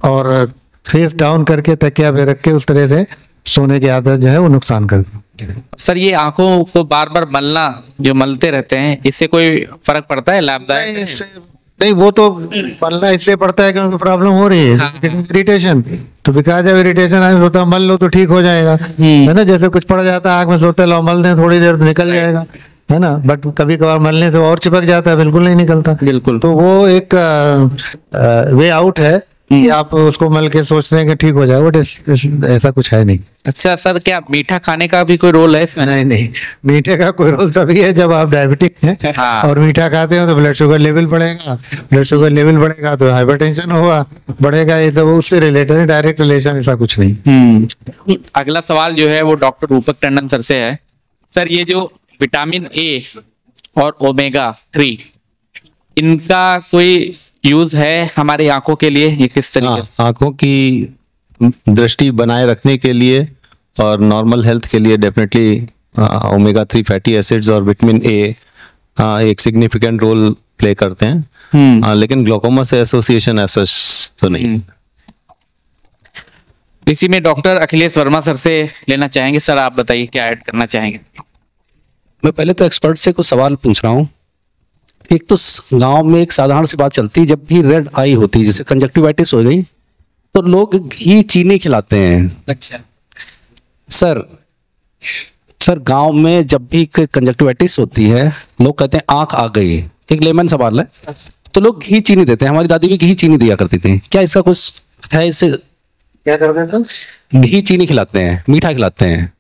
और फेस डाउन करके तकिया पे रख के उस तरह से सोने की आदत जो है वो नुकसान करती है। सर ये आंखों को बार बार मलना, जो मलते रहते हैं, इससे कोई फर्क पड़ता है, लाभदायक? नहीं, वो तो मलना इसलिए पड़ता है क्योंकि प्रॉब्लम हो रही है, इरिटेशन। तो बिकॉज जब इरिटेशन आए होता मल लो तो ठीक हो जाएगा, है ना। जैसे कुछ पड़ जाता है आँख में, सोते लो मल दें थोड़ी देर तो निकल जाएगा, है ना। बट कभी कभार मलने से और चिपक जाता है, बिल्कुल नहीं निकलता। बिल्कुल। तो वो एक वे आउट है कि आप उसको मल के सोच रहे हैं कि ठीक हो जाए, बट ऐसा कुछ है नहीं। अच्छा सर, क्या मीठा खाने का भी कोई रोल है इसमें? नहीं नहीं, मीठे का कोई रोल तभी है जब आप डायबिटिक हैं। हाँ। और मीठा खाते हो तो ब्लड शुगर लेवल बढ़ेगा, ब्लड शुगर लेवल बढ़ेगा तो हाइपरटेंशन होगा, बढ़ेगा। ये सब उससे रिलेटेड है, डायरेक्ट रिलेशन ऐसा कुछ नहीं। अगला सवाल जो है वो डॉक्टर रूपक टंडन सर से है। सर ये जो विटामिन ए और ओमेगा 3, इनका कोई यूज है हमारी आंखों के लिए? ये किस तरीके? आंखों की दृष्टि बनाए रखने के लिए और नॉर्मल हेल्थ के लिए डेफिनेटली ओमेगा 3 फैटी एसिड्स और विटामिन ए एक सिग्निफिकेंट रोल प्ले करते हैं। लेकिन ग्लोकोमा से एसोसिएशन ऐसा तो नहीं। इसी में डॉक्टर अखिलेश वर्मा सर से लेना चाहेंगे। सर आप बताइए क्या ऐड करना चाहेंगे? मैं पहले तो एक्सपर्ट से कुछ सवाल पूछ रहा हूँ। एक तो गांव में एक साधारण सी बात चलती है, जब भी रेड आई होती है, जैसे कंजक्टिवाइटिस हो गई, तो लोग घी चीनी खिलाते हैं। अच्छा सर गांव में जब भी कंजक्टिवाइटिस होती है लोग कहते हैं आंख आ गई। एक लेमन सवाल है, तो लोग घी चीनी देते हैं। हमारी दादी भी घी चीनी दिया करती थी, क्या इसका कुछ है? इससे क्या करते हैं? घी चीनी खिलाते हैं, मीठा खिलाते हैं।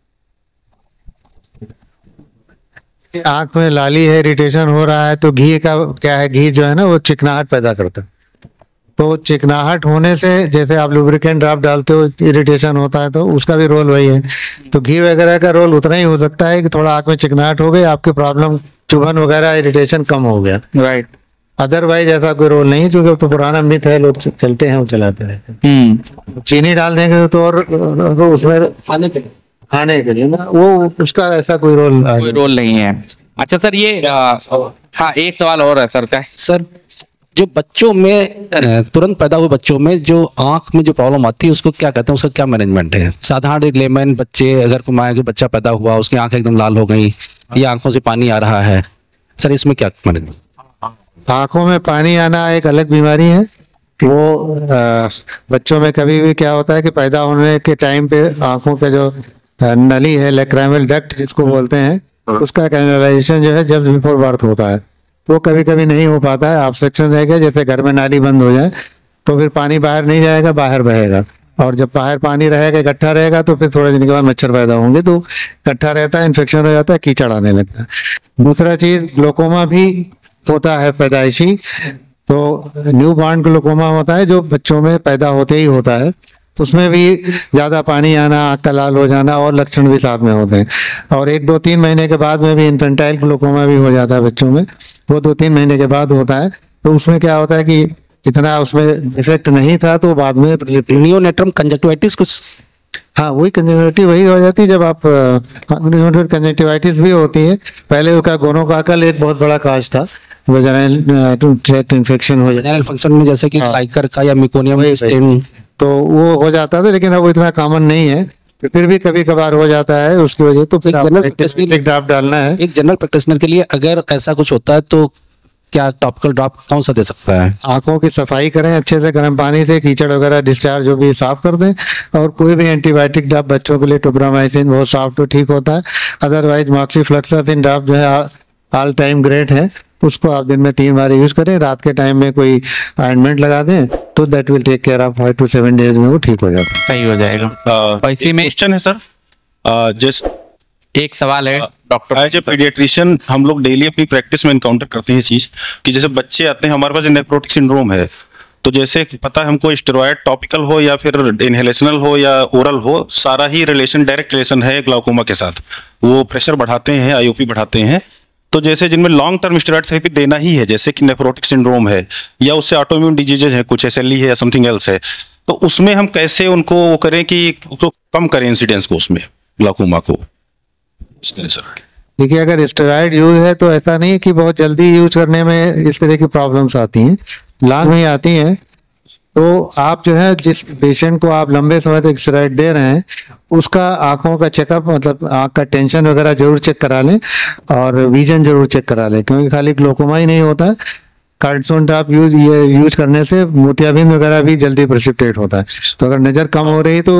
आंख में लाली है, इरिटेशन हो रहा है, तो घी का क्या है, घी जो है ना वो चिकनाहट पैदा करता है। तो चिकनाहट होने से, जैसे आप लुब्रिकेंट ड्रॉप डालते हो इरिटेशन होता है, तो उसका भी रोल वही है। तो घी वगैरह का रोल उतना ही हो सकता है कि थोड़ा आंख में चिकनाहट हो गई, आपकी प्रॉब्लम चुभन वगैरह इरिटेशन कम हो गया। राइट। अदरवाइज ऐसा कोई रोल नहीं, क्योंकि तो पुराना मिथ है, लोग चलते हैं वो चलाते रहते हैं। चीनी डाल देंगे तो और उसमें खाने के लिए ना, वो उसका ऐसा कोई रोल नहीं है। अच्छा सर ये हाँ एक सवाल और है सर का। सर जो बच्चों में तुरंत पैदा हुए बच्चों में जो आंख में जो प्रॉब्लम आती है उसको क्या कहते हैं, उसका क्या मैनेजमेंट है? साधारण एक लेमन बच्चे, अगर कोई माया के बच्चा पैदा हुआ, उसकी आंखें एकदम लाल हो गई या आंखों से पानी आ रहा है, सर इसमें क्या मैनेजमेंट? आंखों में पानी आना एक अलग बीमारी है। वो बच्चों में कभी भी क्या होता है कि पैदा होने के टाइम पे आंखों पे जो नली है, लैक्राइमल डक्ट जिसको बोलते हैं, उसका कैनलाइजेशन जो है जस्ट बिफोर बर्थ होता है। वो कभी कभी नहीं हो पाता है, ऑब्स्ट्रक्शन रह गया, जैसे घर में नाली बंद हो जाए तो फिर पानी बाहर नहीं जाएगा, बाहर बहेगा। और जब बाहर पानी रहेगा इकट्ठा रहेगा तो फिर थोड़े दिन के बाद मच्छर पैदा होंगे, तो इकट्ठा रहता है, इन्फेक्शन हो जाता है, कीचड़ आने लगता है। दूसरा चीज ग्लोकोमा भी होता है पैदाइशी, तो न्यू बॉर्न ग्लोकोमा होता है जो बच्चों में पैदा होते ही होता है, उसमें भी ज़्यादा पानी आना, आँख का लाल हो जाना और लक्षण भी साथ में होते हैं। और 1-2-3 महीने के बाद में भी इन्फेंटाइल ग्लोकोमा भी हो जाता है बच्चों में, वो 2-3 महीने के बाद होता है। तो उसमें क्या होता है कि इतना उसमें इफेक्ट नहीं था, तो बाद में नियोनेट्रम कंजक्टिवाइटिस कुछ, हाँ वही कंजक्टिविटी वही हो जाती है जब आप कंजक्टिवाइटिस भी होती है। पहले उसका गोनोकॉकल एक बहुत बड़ा काज था, वजाइनल ट्रैक्ट इन्फेक्शन हो जाता है फंक्शन में, जैसे कि काइकर का या मिकोनियम स्टेन, तो वो हो जाता था, लेकिन अब वो इतना कॉमन नहीं है, फिर भी कभी कभार हो जाता है उसकी वजह। तो फिर एक ड्रॉप डालना है। एक जनरल प्रैक्टिशनर के लिए अगर ऐसा कुछ होता है तो क्या टॉपिकल ड्रॉप कौन सा दे सकता है? आंखों की सफाई करें अच्छे से, गर्म पानी से, कीचड़ वगैरह डिस्चार्ज जो भी साफ कर दें, और कोई भी एंटीबायोटिक ड्रॉप बच्चों के लिए टोब्रामाइसिन बहुत सॉफ्ट तो ठीक होता है। अदरवाइज मॉक्सीफ्लोक्सासिन ड्रॉप जो है ऑल टाइम ग्रेट है, उसको आप दिन में 3 बार यूज करें, रात के टाइम में कोई ऑइंटमेंट लगा दें तो that will take care of 5 to 7 days में वो ठीक हो जाता है, सही हो जाएगा। और इसी में क्वेश्चन है सर, जिस एक सवाल है डॉक्टर, एज ए पीडियाट्रिशियन हम लोग डेली अपनी प्रैक्टिस में इनकाउंटर करते हैं चीज कि जैसे बच्चे आते हैं हमारे पास नेफ्रोटिक सिंड्रोम है, तो जैसे पता है हमको स्टेरॉयड टॉपिकल हो या फिर इनहेलेशनल हो या ओरल हो, सारा ही रिलेशन डायरेक्ट रिलेशन है ग्लाउकोमा के साथ, वो प्रेशर बढ़ाते हैं, आईओपी बढ़ाते हैं। तो जैसे जिनमें लॉन्ग टर्म स्टेरॉयड थेरेपी देना ही है, जैसे कि नेफ्रोटिक सिंड्रोम है या उससे ऑटोइम्यून डिजीजेज है, कुछ SLE है या समथिंग एल्स है, तो उसमें हम कैसे उनको वो करें कि तो कम करें इंसिडेंस को उसमें ग्लाउकोमा को? सर देखिए, अगर स्टेरॉइड यूज है तो ऐसा नहीं है कि बहुत जल्दी यूज करने में इस तरह की प्रॉब्लम्स आती हैं, लॉन्ग में आती हैं। तो आप जो है जिस पेशेंट को आप लंबे समय तक स्टेरॉइड दे रहे हैं उसका आंखों का चेकअप, मतलब आंख का टेंशन वगैरह जरूर चेक करा लें और विजन जरूर चेक करा लें, क्योंकि खाली ग्लोकोमा ही नहीं होता है, कार्टिसोन ड्रॉप यूज करने से मोतियाबिंद वगैरह भी जल्दी प्रेसिपिटेट होता है। तो अगर नज़र कम हो रही तो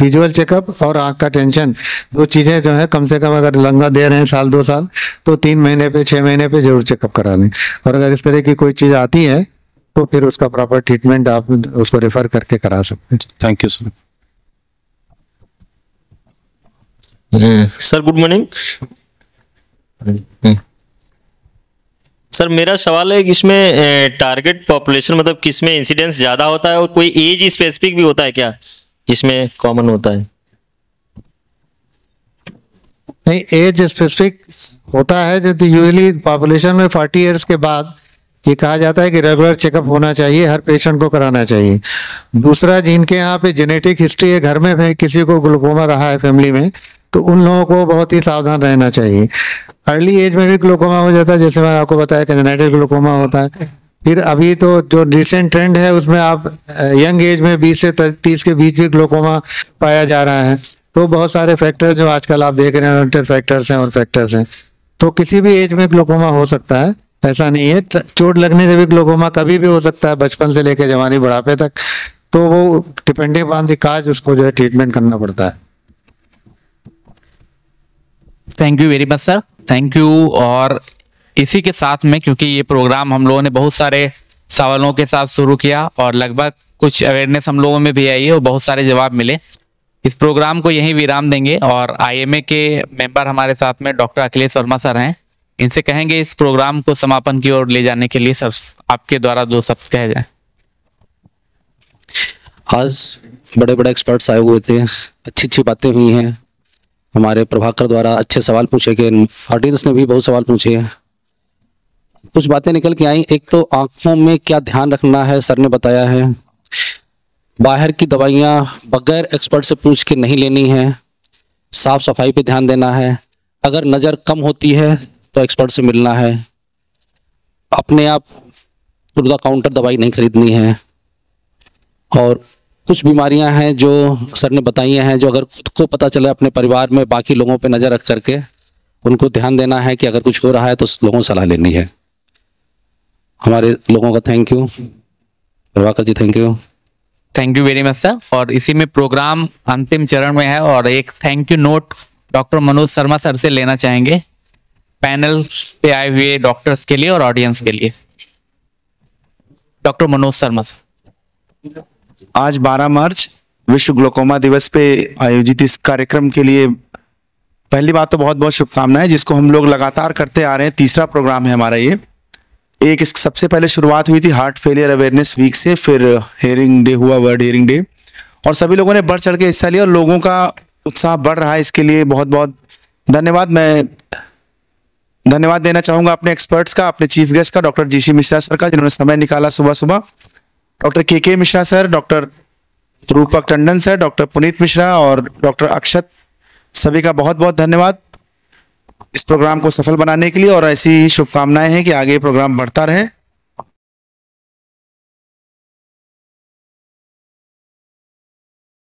विजुअल चेकअप और आंख का टेंशन, दो चीज़ें जो है कम से कम, अगर लंगा दे रहे हैं 1-2 साल तो 3 महीने पे 6 महीने पे जरूर चेकअप करा लें। और अगर इस तरह की कोई चीज़ आती है तो फिर उसका प्रॉपर ट्रीटमेंट आप उसको रेफर करके करा सकते हैं। Thank you sir. Sir good morning. Sir मेरा सवाल है कि इसमें टारगेट पॉपुलेशन मतलब किसमें इंसिडेंस ज़्यादा होता है और कोई एज स्पेसिफिक भी होता है क्या जिसमें कॉमन होता है? नहीं, एज स्पेसिफिक होता है जो यूजुअली पॉपुलेशन में 40 ईयर्स के बाद ये कहा जाता है कि रेगुलर चेकअप होना चाहिए, हर पेशेंट को कराना चाहिए। दूसरा, जिनके यहाँ पे जेनेटिक हिस्ट्री है, घर में किसी को ग्लूकोमा रहा है फैमिली में, तो उन लोगों को बहुत ही सावधान रहना चाहिए। अर्ली एज में भी ग्लूकोमा हो जाता है, जैसे मैंने आपको बताया कंजेनिटल ग्लूकोमा होता है। फिर अभी तो जो रिसेंट ट्रेंड है उसमें आप यंग एज में 20 से 30 के बीच भी ग्लूकोमा पाया जा रहा है। तो बहुत सारे फैक्टर जो आजकल आप देख रहे हैं, फैक्टर्स हैं और फैक्टर्स हैं, तो किसी भी एज में ग्लूकोमा हो सकता है, ऐसा नहीं है। चोट लगने से भी ग्लूकोमा कभी भी हो सकता है, बचपन से लेकर जवानी बुढ़ापे तक। तो वो डिपेंडिंग ऑन द काज उसको जो है ट्रीटमेंट करना पड़ता है। Thank you very much sir, thank you. और इसी के साथ में, क्योंकि ये प्रोग्राम हम लोगों ने बहुत सारे सवालों के साथ शुरू किया और लगभग कुछ अवेयरनेस हम लोगों में भी आई है और बहुत सारे जवाब मिले, इस प्रोग्राम को यहीं विराम देंगे। और IMA के मेंबर हमारे साथ में डॉक्टर अखिलेश वर्मा सर हैं, इनसे कहेंगे इस प्रोग्राम को समापन की ओर ले जाने के लिए। सर आपके द्वारा 2 शब्द कहे जाए। आज बड़े बड़े एक्सपर्ट्स आए हुए थे, अच्छी अच्छी बातें हुई हैं, हमारे प्रभाकर द्वारा अच्छे सवाल पूछे गए, ऑडियंस ने भी बहुत सवाल पूछे हैं, कुछ बातें निकल के आई। एक तो आंखों में क्या ध्यान रखना है, सर ने बताया है। बाहर की दवाइयां बगैर एक्सपर्ट से पूछ के नहीं लेनी है, साफ सफाई पे ध्यान देना है। अगर नज़र कम होती है तो एक्सपर्ट से मिलना है। अपने आप टू द काउंटर दवाई नहीं खरीदनी है। और कुछ बीमारियां हैं जो सर ने बताई हैं, जो अगर खुद को पता चले अपने परिवार में बाकी लोगों पे नज़र रख करके उनको ध्यान देना है कि अगर कुछ हो रहा है तो लोगों से सलाह लेनी है। हमारे लोगों का thank you. Prabhakar ji thank you. Thank you very much sir. और इसी में प्रोग्राम अंतिम चरण में है और एक thank you note doctor Manoj Sharma sir से लेना चाहेंगे, पैनल पे आए हुए डॉक्टर्स के लिए और ऑडियंस के लिए। डॉक्टर मनोज शर्मा। आज 12 मार्च विश्व ग्लोकोमा दिवस पे आयोजित इस कार्यक्रम के लिए पहली बात तो बहुत बहुत शुभकामनाएं, जिसको हम लोग लगातार करते आ रहे हैं। तीसरा प्रोग्राम है हमारा ये। एक इस सबसे पहले शुरुआत हुई थी हार्ट फेलियर अवेयरनेस वीक से, फिर हेयरिंग डे हुआ, वर्ल्ड हेयरिंग डे, और सभी लोगों ने बढ़ चढ़ के हिस्सा लिया और लोगों का उत्साह बढ़ रहा है। इसके लिए बहुत बहुत धन्यवाद। मैं धन्यवाद देना चाहूंगा अपने एक्सपर्ट्स का, अपने चीफ गेस्ट का, डॉक्टर जीसी मिश्रा सर का, जिन्होंने समय निकाला सुबह सुबह, doctor K Mishra sir, doctor Rupak Tandon sir, doctor Puneet Mishra और डॉक्टर अक्षत, सभी का बहुत बहुत धन्यवाद इस प्रोग्राम को सफल बनाने के लिए। और ऐसी ही शुभकामनाएं हैं कि आगे प्रोग्राम बढ़ता रहे।